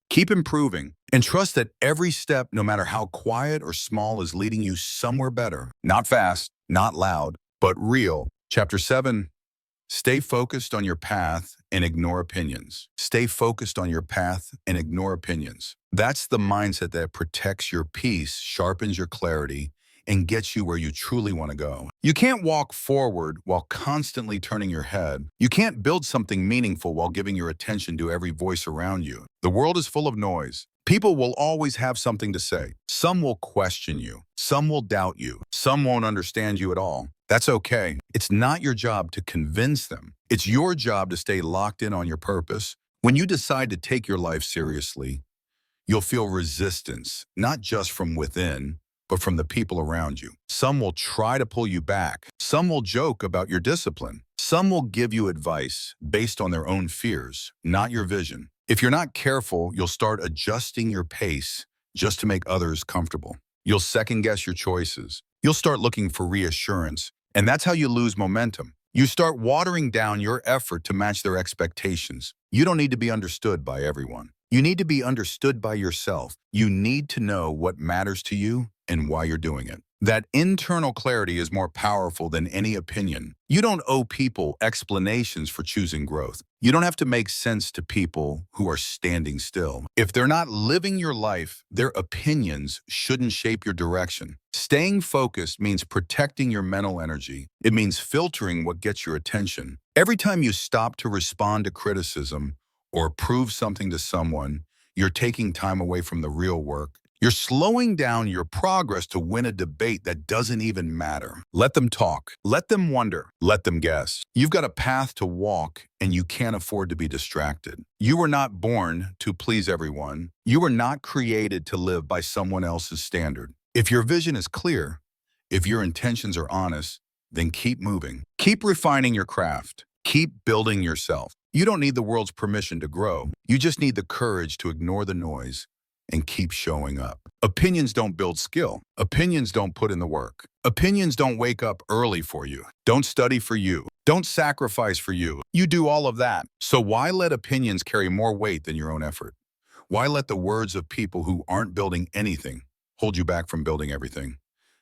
S1: Keep improving and trust that every step, no matter how quiet or small, is leading you somewhere better. Not fast, not loud, but real. Chapter 7. Stay focused on your path and ignore opinions. Stay focused on your path and ignore opinions. That's the mindset that protects your peace, sharpens your clarity, and gets you where you truly want to go. You can't walk forward while constantly turning your head. You can't build something meaningful while giving your attention to every voice around you. The world is full of noise. People will always have something to say. Some will question you. Some will doubt you. Some won't understand you at all. That's okay. It's not your job to convince them. It's your job to stay locked in on your purpose. When you decide to take your life seriously, you'll feel resistance, not just from within, but from the people around you. Some will try to pull you back. Some will joke about your discipline. Some will give you advice based on their own fears, not your vision. If you're not careful, you'll start adjusting your pace just to make others comfortable. You'll second-guess your choices. You'll start looking for reassurance, and that's how you lose momentum. You start watering down your effort to match their expectations. You don't need to be understood by everyone. You need to be understood by yourself. You need to know what matters to you and why you're doing it. That internal clarity is more powerful than any opinion. You don't owe people explanations for choosing growth. You don't have to make sense to people who are standing still. If they're not living your life, their opinions shouldn't shape your direction. Staying focused means protecting your mental energy. It means filtering what gets your attention. Every time you stop to respond to criticism or prove something to someone, you're taking time away from the real work. You're slowing down your progress to win a debate that doesn't even matter. Let them talk. Let them wonder. Let them guess. You've got a path to walk, and you can't afford to be distracted. You were not born to please everyone. You were not created to live by someone else's standard. If your vision is clear, if your intentions are honest, then keep moving. Keep refining your craft. Keep building yourself. You don't need the world's permission to grow. You just need the courage to ignore the noise and keep showing up. Opinions don't build skill. Opinions don't put in the work. Opinions don't wake up early for you. Don't study for you. Don't sacrifice for you. You do all of that. So why let opinions carry more weight than your own effort? Why let the words of people who aren't building anything hold you back from building everything?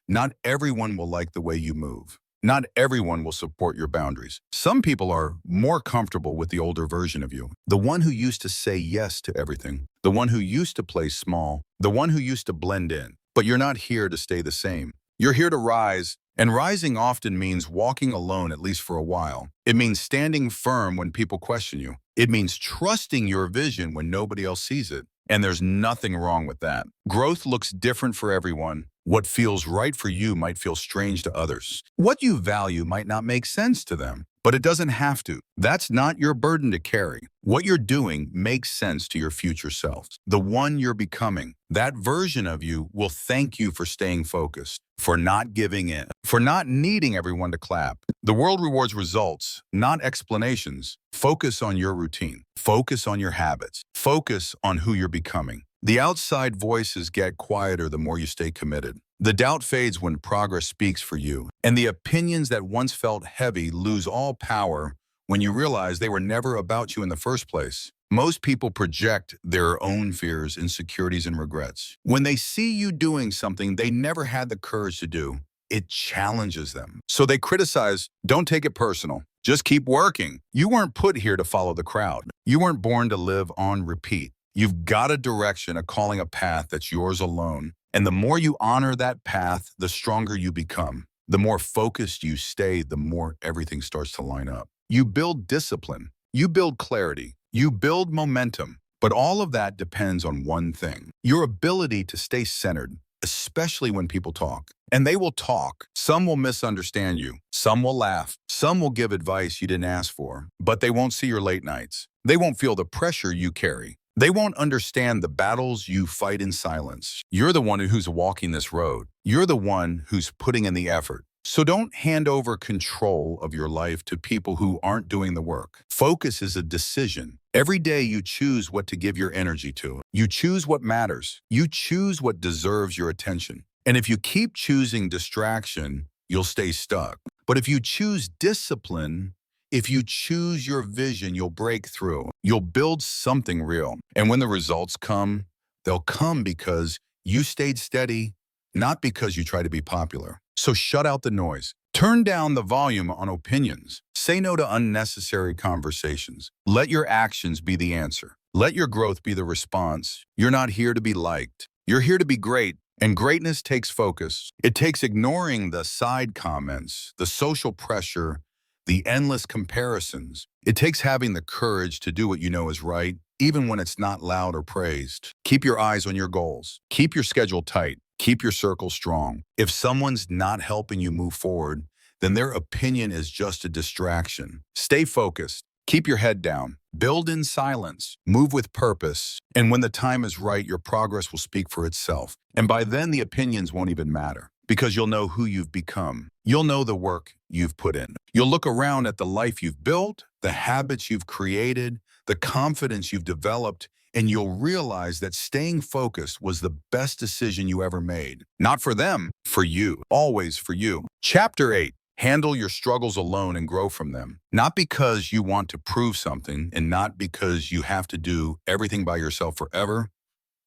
S1: Not everyone will like the way you move. Not everyone will support your boundaries. Some people are more comfortable with the older version of you, the one who used to say yes to everything, the one who used to play small, the one who used to blend in. But you're not here to stay the same. You're here to rise, and rising often means walking alone at least for a while. It means standing firm when people question you. It means trusting your vision when nobody else sees it. And there's nothing wrong with that. Growth looks different for everyone. What feels right for you might feel strange to others. What you value might not make sense to them, but it doesn't have to. That's not your burden to carry. What you're doing makes sense to your future self, the one you're becoming. That version of you will thank you for staying focused, for not giving in, for not needing everyone to clap. The world rewards results, not explanations. Focus on your routine. Focus on your habits. Focus on who you're becoming. The outside voices get quieter the more you stay committed. The doubt fades when progress speaks for you, and the opinions that once felt heavy lose all power when you realize they were never about you in the first place. Most people project their own fears, insecurities, and regrets. When they see you doing something they never had the courage to do, it challenges them. So they criticize. Don't take it personal. Just keep working. You weren't put here to follow the crowd. You weren't born to live on repeat. You've got a direction, a calling, a path that's yours alone. And the more you honor that path, the stronger you become. The more focused you stay, the more everything starts to line up. You build discipline. You build clarity. You build momentum. But all of that depends on one thing: your ability to stay centered, especially when people talk. And they will talk. Some will misunderstand you. Some will laugh. Some will give advice you didn't ask for. But they won't see your late nights. They won't feel the pressure you carry. They won't understand the battles you fight in silence. You're the one who's walking this road. You're the one who's putting in the effort. So don't hand over control of your life to people who aren't doing the work. Focus is a decision. Every day you choose what to give your energy to. You choose what matters. You choose what deserves your attention. And if you keep choosing distraction, you'll stay stuck. But if you choose discipline, if you choose your vision, you'll break through. You'll build something real. And when the results come, they'll come because you stayed steady, not because you try to be popular. So shut out the noise. Turn down the volume on opinions. Say no to unnecessary conversations. Let your actions be the answer. Let your growth be the response. You're not here to be liked. You're here to be great. And greatness takes focus. It takes ignoring the side comments, the social pressure, the endless comparisons. It takes having the courage to do what you know is right, even when it's not loud or praised. Keep your eyes on your goals. Keep your schedule tight. Keep your circle strong. If someone's not helping you move forward, then their opinion is just a distraction. Stay focused. Keep your head down. Build in silence. Move with purpose. And when the time is right, your progress will speak for itself. And by then, the opinions won't even matter, because you'll know who you've become. You'll know the work you've put in. You'll look around at the life you've built, the habits you've created, the confidence you've developed, and you'll realize that staying focused was the best decision you ever made. Not for them, for you. Always for you. Chapter 8. Handle your struggles alone and grow from them. Not because you want to prove something, and not because you have to do everything by yourself forever,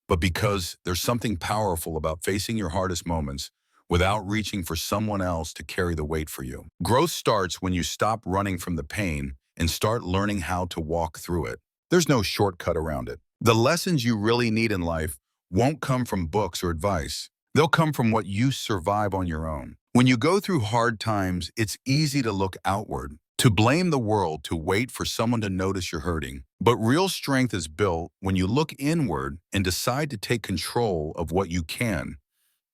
S1: but because there's something powerful about facing your hardest moments without reaching for someone else to carry the weight for you. Growth starts when you stop running from the pain and start learning how to walk through it. There's no shortcut around it. The lessons you really need in life won't come from books or advice. They'll come from what you survive on your own. When you go through hard times, it's easy to look outward, to blame the world, to wait for someone to notice you're hurting. But real strength is built when you look inward and decide to take control of what you can.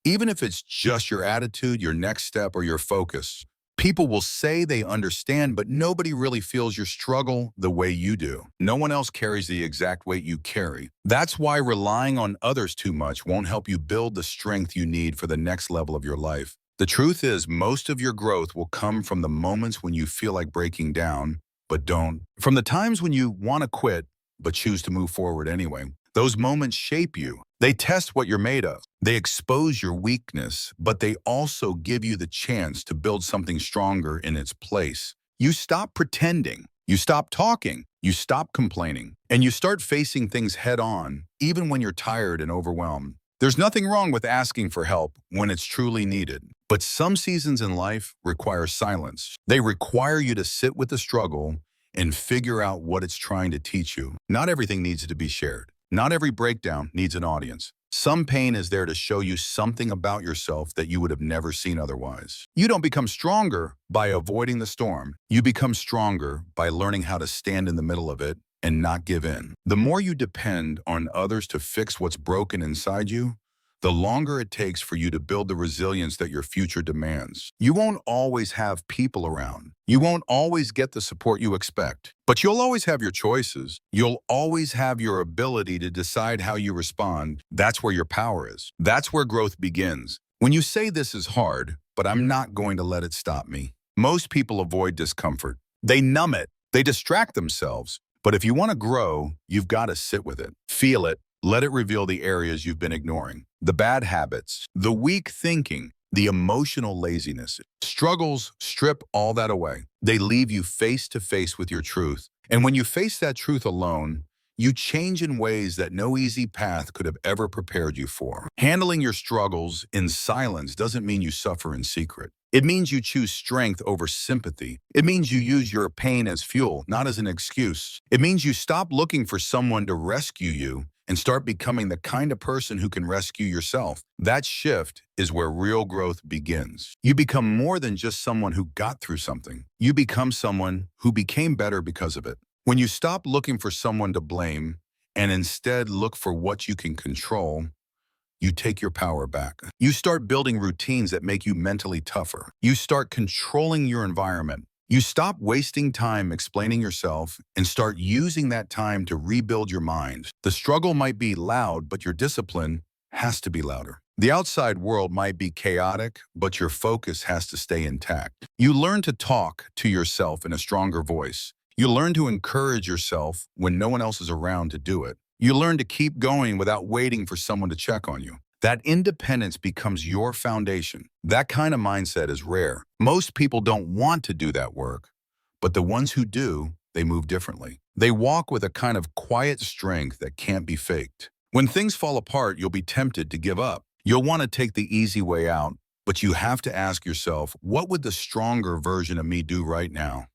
S1: Even if it's just your attitude, your next step, or your focus. People will say they understand, but nobody really feels your struggle the way you do. No one else carries the exact weight you carry. That's why relying on others too much won't help you build the strength you need for the next level of your life. The truth is, most of your growth will come from the moments when you feel like breaking down, but don't. From the times when you want to quit, but choose to move forward anyway. Those moments shape you. They test what you're made of. They expose your weakness, but they also give you the chance to build something stronger in its place. You stop pretending. You stop talking. You stop complaining. And you start facing things head on, even when you're tired and overwhelmed. There's nothing wrong with asking for help when it's truly needed. But some seasons in life require silence. They require you to sit with the struggle and figure out what it's trying to teach you. Not everything needs to be shared. Not every breakdown needs an audience. Some pain is there to show you something about yourself that you would have never seen otherwise. You don't become stronger by avoiding the storm. You become stronger by learning how to stand in the middle of it and not give in. The more you depend on others to fix what's broken inside you, the longer it takes for you to build the resilience that your future demands. You won't always have people around. You won't always get the support you expect. But you'll always have your choices. You'll always have your ability to decide how you respond. That's where your power is. That's where growth begins. When you say this is hard, but I'm not going to let it stop me, most people avoid discomfort. They numb it. They distract themselves. But if you want to grow, you've got to sit with it. Feel it. Let it reveal the areas you've been ignoring. The bad habits, the weak thinking, the emotional laziness. Struggles strip all that away. They leave you face to face with your truth. And when you face that truth alone, you change in ways that no easy path could have ever prepared you for. Handling your struggles in silence doesn't mean you suffer in secret. It means you choose strength over sympathy. It means you use your pain as fuel, not as an excuse. It means you stop looking for someone to rescue you and start becoming the kind of person who can rescue yourself. That shift is where real growth begins. You become more than just someone who got through something. You become someone who became better because of it. When you stop looking for someone to blame and instead look for what you can control, you take your power back. You start building routines that make you mentally tougher. You start controlling your environment. You stop wasting time explaining yourself and start using that time to rebuild your mind. The struggle might be loud, but your discipline has to be louder. The outside world might be chaotic, but your focus has to stay intact. You learn to talk to yourself in a stronger voice. You learn to encourage yourself when no one else is around to do it. You learn to keep going without waiting for someone to check on you. That independence becomes your foundation. That kind of mindset is rare. Most people don't want to do that work, but the ones who do, they move differently. They walk with a kind of quiet strength that can't be faked. When things fall apart, you'll be tempted to give up. You'll want to take the easy way out, but you have to ask yourself, what would the stronger version of me do right now?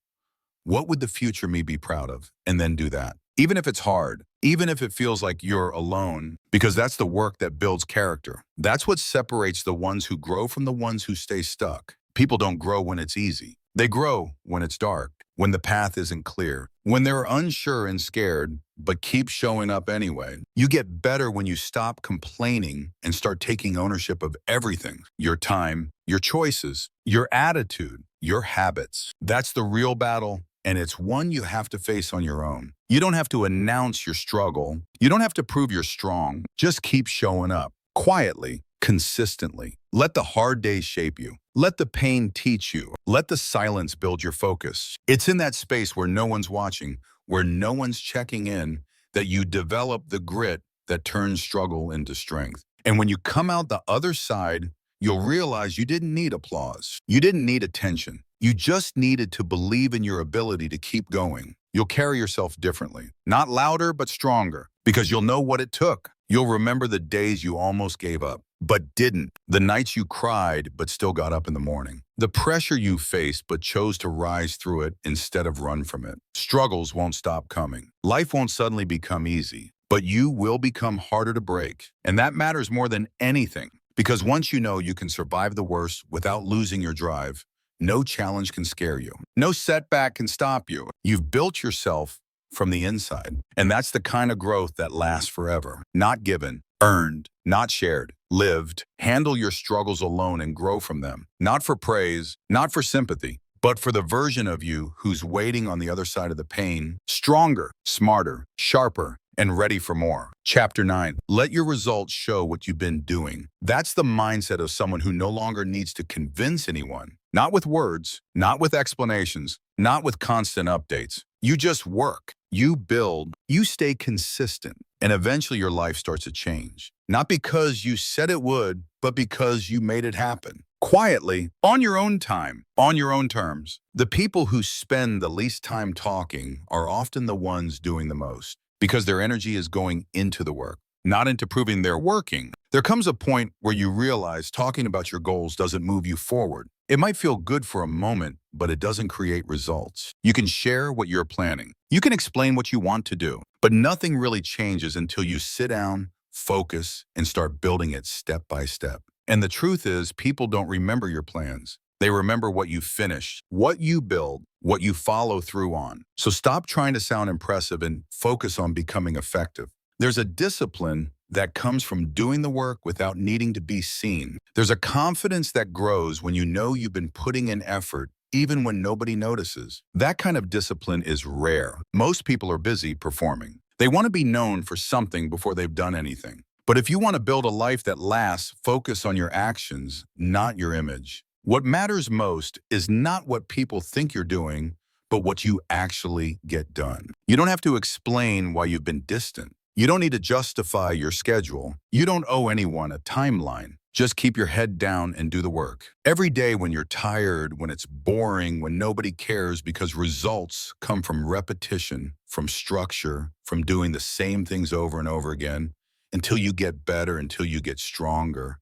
S1: What would the future me be proud of? And then do that. Even if it's hard, even if it feels like you're alone, because that's the work that builds character. That's what separates the ones who grow from the ones who stay stuck. People don't grow when it's easy. They grow when it's dark, when the path isn't clear, when they're unsure and scared, but keep showing up anyway. You get better when you stop complaining and start taking ownership of everything. Your time, your choices, your attitude, your habits. That's the real battle. And it's one you have to face on your own. You don't have to announce your struggle. You don't have to prove you're strong. Just keep showing up, quietly, consistently. Let the hard days shape you. Let the pain teach you. Let the silence build your focus. It's in that space where no one's watching, where no one's checking in, that you develop the grit that turns struggle into strength. And when you come out the other side, you'll realize you didn't need applause. You didn't need attention. You just needed to believe in your ability to keep going. You'll carry yourself differently. Not louder, but stronger. Because you'll know what it took. You'll remember the days you almost gave up, but didn't. The nights you cried, but still got up in the morning. The pressure you faced, but chose to rise through it instead of run from it. Struggles won't stop coming. Life won't suddenly become easy, but you will become harder to break. And that matters more than anything. Because once you know you can survive the worst without losing your drive, no challenge can scare you. No setback can stop you. You've built yourself from the inside. And that's the kind of growth that lasts forever. Not given, earned, not shared, lived. Handle your struggles alone and grow from them. Not for praise, not for sympathy, but for the version of you who's waiting on the other side of the pain, stronger, smarter, sharper, and ready for more. Chapter 9, let your results show what you've been doing. That's the mindset of someone who no longer needs to convince anyone, Not with words, not with explanations, not with constant updates. You just work, you build, you stay consistent, and eventually your life starts to change. Not because you said it would, but because you made it happen. Quietly, on your own time, on your own terms. The people who spend the least time talking are often the ones doing the most because their energy is going into the work, not into proving they're working. There comes a point where you realize talking about your goals doesn't move you forward. It might feel good for a moment, but it doesn't create results. You can share what you're planning. You can explain what you want to do, but nothing really changes until you sit down, focus, and start building it step by step. And the truth is, people don't remember your plans. They remember what you finish, what you build, what you follow through on. So stop trying to sound impressive and focus on becoming effective. There's a discipline that comes from doing the work without needing to be seen. There's a confidence that grows when you know you've been putting in effort, even when nobody notices. That kind of discipline is rare. Most people are busy performing. They want to be known for something before they've done anything. But if you want to build a life that lasts, focus on your actions, not your image. What matters most is not what people think you're doing, but what you actually get done. You don't have to explain why you've been distant. You don't need to justify your schedule. You don't owe anyone a timeline. Just keep your head down and do the work. Every day when you're tired, when it's boring, when nobody cares because results come from repetition, from structure, from doing the same things over and over again, until you get better, until you get stronger,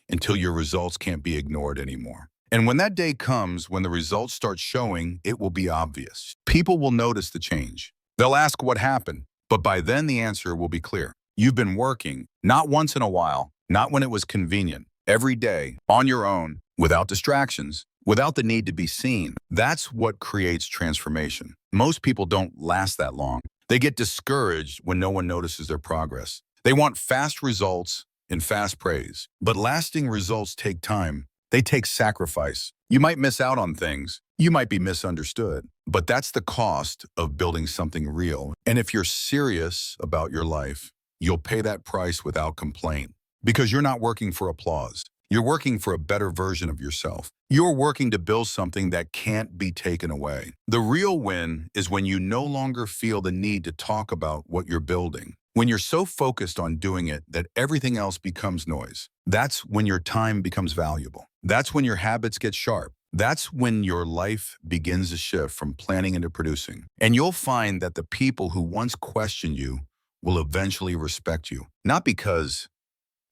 S1: until your results can't be ignored anymore. And when that day comes, when the results start showing, it will be obvious. People will notice the change. They'll ask what happened, but by then the answer will be clear. You've been working, not once in a while, not when it was convenient, every day, on your own, without distractions, without the need to be seen. That's what creates transformation. Most people don't last that long. They get discouraged when no one notices their progress. They want fast results and fast praise. But lasting results take time. They take sacrifice. You might miss out on things. You might be misunderstood. But that's the cost of building something real. And if you're serious about your life, you'll pay that price without complaint. Because you're not working for applause. You're working for a better version of yourself. You're working to build something that can't be taken away. The real win is when you no longer feel the need to talk about what you're building. When you're so focused on doing it that everything else becomes noise. That's when your time becomes valuable. That's when your habits get sharp. That's when your life begins to shift from planning into producing. And you'll find that the people who once questioned you will eventually respect you. Not because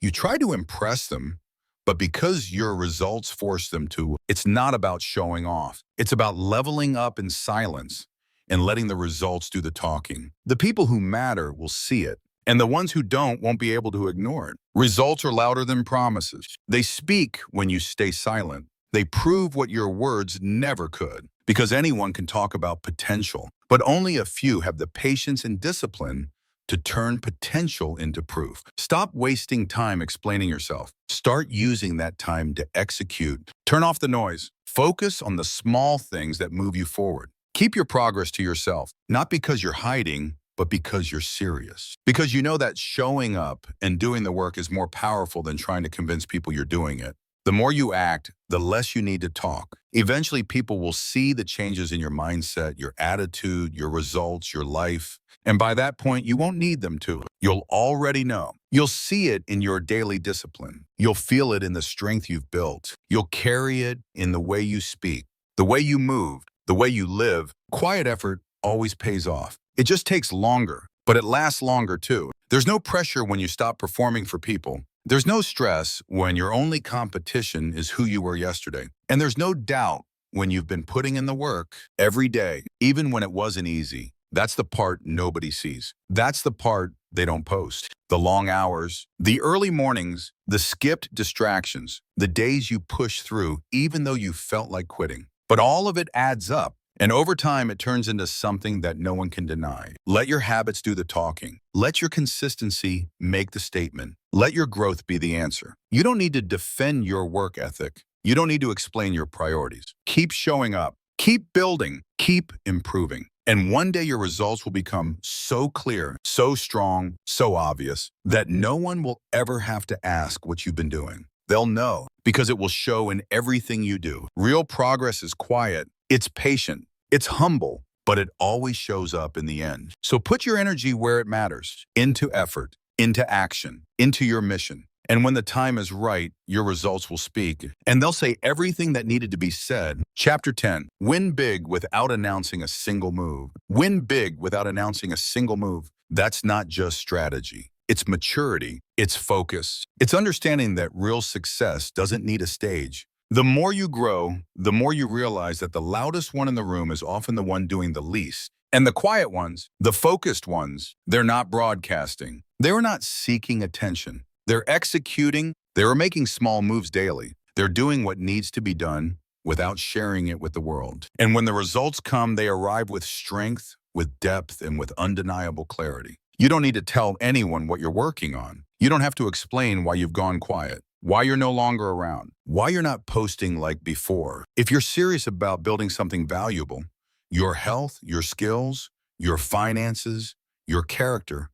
S1: you try to impress them, but because your results force them to. It's not about showing off. It's about leveling up in silence and letting the results do the talking. The people who matter will see it, and the ones who don't won't be able to ignore it. Results are louder than promises. They speak when you stay silent. They prove what your words never could, because anyone can talk about potential, but only a few have the patience and discipline to turn potential into proof. Stop wasting time explaining yourself. Start using that time to execute. Turn off the noise. Focus on the small things that move you forward. Keep your progress to yourself, not because you're hiding, but because you're serious. Because you know that showing up and doing the work is more powerful than trying to convince people you're doing it. The more you act, the less you need to talk. Eventually, people will see the changes in your mindset, your attitude, your results, your life. And by that point, you won't need them to. You'll already know. You'll see it in your daily discipline. You'll feel it in the strength you've built. You'll carry it in the way you speak, the way you move, the way you live. Quiet effort always pays off. It just takes longer, but it lasts longer too. There's no pressure when you stop performing for people. There's no stress when your only competition is who you were yesterday. And there's no doubt when you've been putting in the work every day, even when it wasn't easy. That's the part nobody sees. That's the part they don't post. The long hours, the early mornings, the skipped distractions, the days you push through even though you felt like quitting. But all of it adds up. And over time, it turns into something that no one can deny. Let your habits do the talking. Let your consistency make the statement. Let your growth be the answer. You don't need to defend your work ethic. You don't need to explain your priorities. Keep showing up. Keep building. Keep improving. And one day your results will become so clear, so strong, so obvious that no one will ever have to ask what you've been doing. They'll know because it will show in everything you do. Real progress is quiet, it's patient, it's humble, but it always shows up in the end. So put your energy where it matters, into effort, into action, into your mission. And when the time is right, your results will speak. And they'll say everything that needed to be said. Chapter 10, win big without announcing a single move. Win big without announcing a single move. That's not just strategy. It's maturity. It's focus. It's understanding that real success doesn't need a stage. The more you grow, the more you realize that the loudest one in the room is often the one doing the least. And the quiet ones, the focused ones, they're not broadcasting. They're not seeking attention. They're executing. They're making small moves daily. They're doing what needs to be done without sharing it with the world. And when the results come, they arrive with strength, with depth, and with undeniable clarity. You don't need to tell anyone what you're working on. You don't have to explain why you've gone quiet, why you're no longer around, why you're not posting like before. If you're serious about building something valuable, your health, your skills, your finances, your character,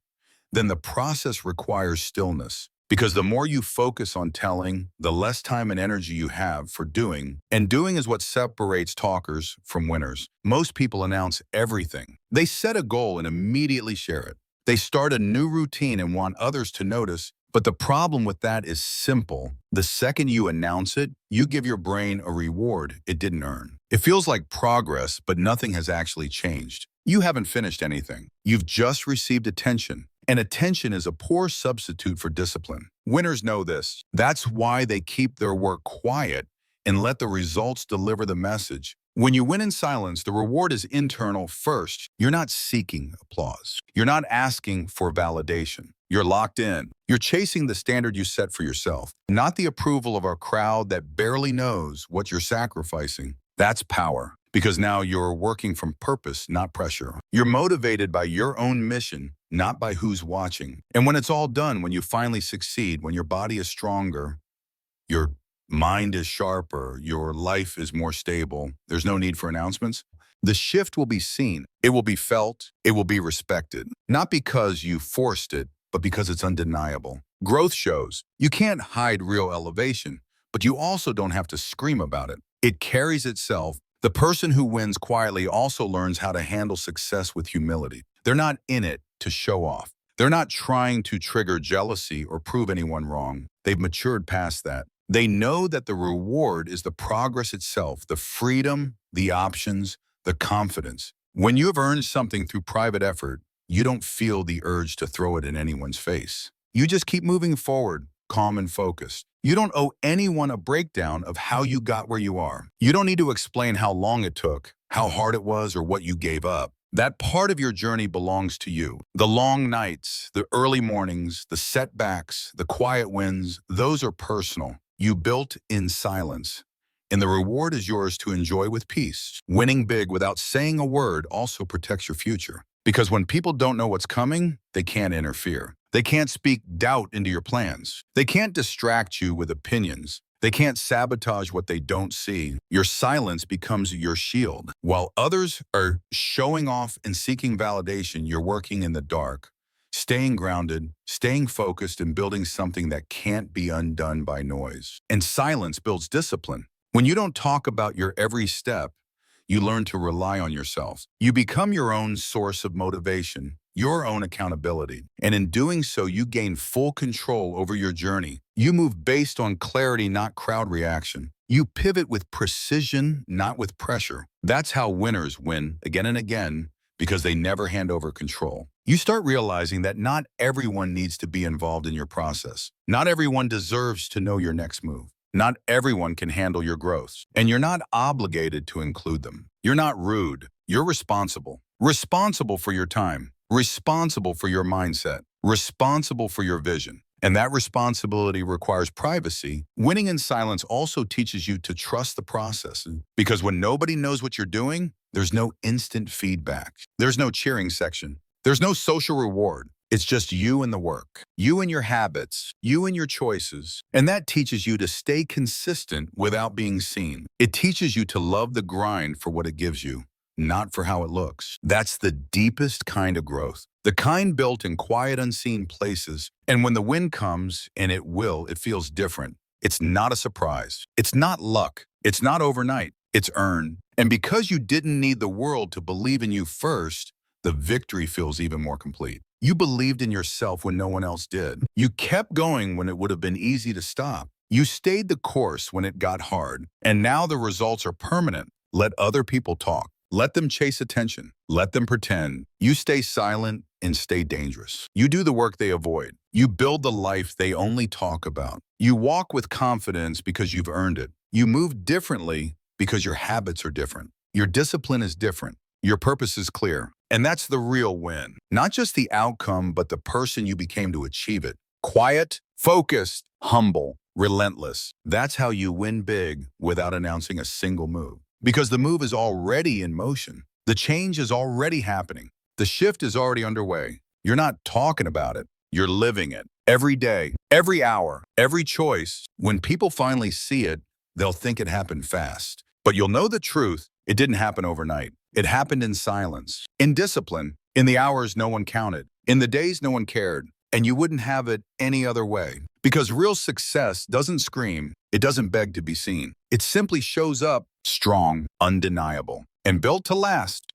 S1: then the process requires stillness. Because the more you focus on telling, the less time and energy you have for doing. And doing is what separates talkers from winners. Most people announce everything. They set a goal and immediately share it. They start a new routine and want others to notice. But the problem with that is simple. The second you announce it, you give your brain a reward it didn't earn. It feels like progress, but nothing has actually changed. You haven't finished anything. You've just received attention. And attention is a poor substitute for discipline. Winners know this. That's why they keep their work quiet and let the results deliver the message. When you win in silence, the reward is internal first. You're not seeking applause. You're not asking for validation. You're locked in. You're chasing the standard you set for yourself, not the approval of a crowd that barely knows what you're sacrificing. That's power. Because now you're working from purpose, not pressure. You're motivated by your own mission, not by who's watching. And when it's all done, when you finally succeed, when your body is stronger, your mind is sharper, your life is more stable, there's no need for announcements, the shift will be seen. It will be felt. It will be respected. Not because you forced it, but because it's undeniable. Growth shows. You can't hide real elevation, but you also don't have to scream about it. It carries itself. The person who wins quietly also learns how to handle success with humility. They're not in it to show off. They're not trying to trigger jealousy or prove anyone wrong. They've matured past that. They know that the reward is the progress itself, the freedom, the options, the confidence. When you have earned something through private effort, you don't feel the urge to throw it in anyone's face. You just keep moving forward, calm and focused. You don't owe anyone a breakdown of how you got where you are. You don't need to explain how long it took, how hard it was, or what you gave up. That part of your journey belongs to you. The long nights, the early mornings, the setbacks, the quiet wins, those are personal. You built in silence. And the reward is yours to enjoy with peace. Winning big without saying a word also protects your future. Because when people don't know what's coming, they can't interfere. They can't speak doubt into your plans. They can't distract you with opinions. They can't sabotage what they don't see. Your silence becomes your shield. While others are showing off and seeking validation, you're working in the dark, staying grounded, staying focused, and building something that can't be undone by noise. And silence builds discipline. When you don't talk about your every step, you learn to rely on yourself. You become your own source of motivation, your own accountability. And in doing so, you gain full control over your journey. You move based on clarity, not crowd reaction. You pivot with precision, not with pressure. That's how winners win again and again, because they never hand over control. You start realizing that not everyone needs to be involved in your process. Not everyone deserves to know your next move. Not everyone can handle your growth, and you're not obligated to include them. You're not rude. You're responsible. Responsible for your time. Responsible for your mindset. Responsible for your vision. And that responsibility requires privacy. Winning in silence also teaches you to trust the process, because when nobody knows what you're doing, there's no instant feedback. There's no cheering section. There's no social reward. It's just you and the work, you and your habits, you and your choices. And that teaches you to stay consistent without being seen. It teaches you to love the grind for what it gives you, not for how it looks. That's the deepest kind of growth, the kind built in quiet, unseen places. And when the wind comes, and it will, it feels different. It's not a surprise. It's not luck. It's not overnight. It's earned. And because you didn't need the world to believe in you first, the victory feels even more complete. You believed in yourself when no one else did. You kept going when it would have been easy to stop. You stayed the course when it got hard. And now the results are permanent. Let other people talk. Let them chase attention. Let them pretend. You stay silent and stay dangerous. You do the work they avoid. You build the life they only talk about. You walk with confidence because you've earned it. You move differently because your habits are different. Your discipline is different. Your purpose is clear. And that's the real win. Not just the outcome, but the person you became to achieve it. Quiet, focused, humble, relentless. That's how you win big without announcing a single move. Because the move is already in motion. The change is already happening. The shift is already underway. You're not talking about it. You're living it. Every day, every hour, every choice. When people finally see it, they'll think it happened fast. But you'll know the truth. It didn't happen overnight. It happened in silence, in discipline, in the hours no one counted, in the days no one cared. And you wouldn't have it any other way. Because real success doesn't scream. It doesn't beg to be seen. It simply shows up strong, undeniable, and built to last.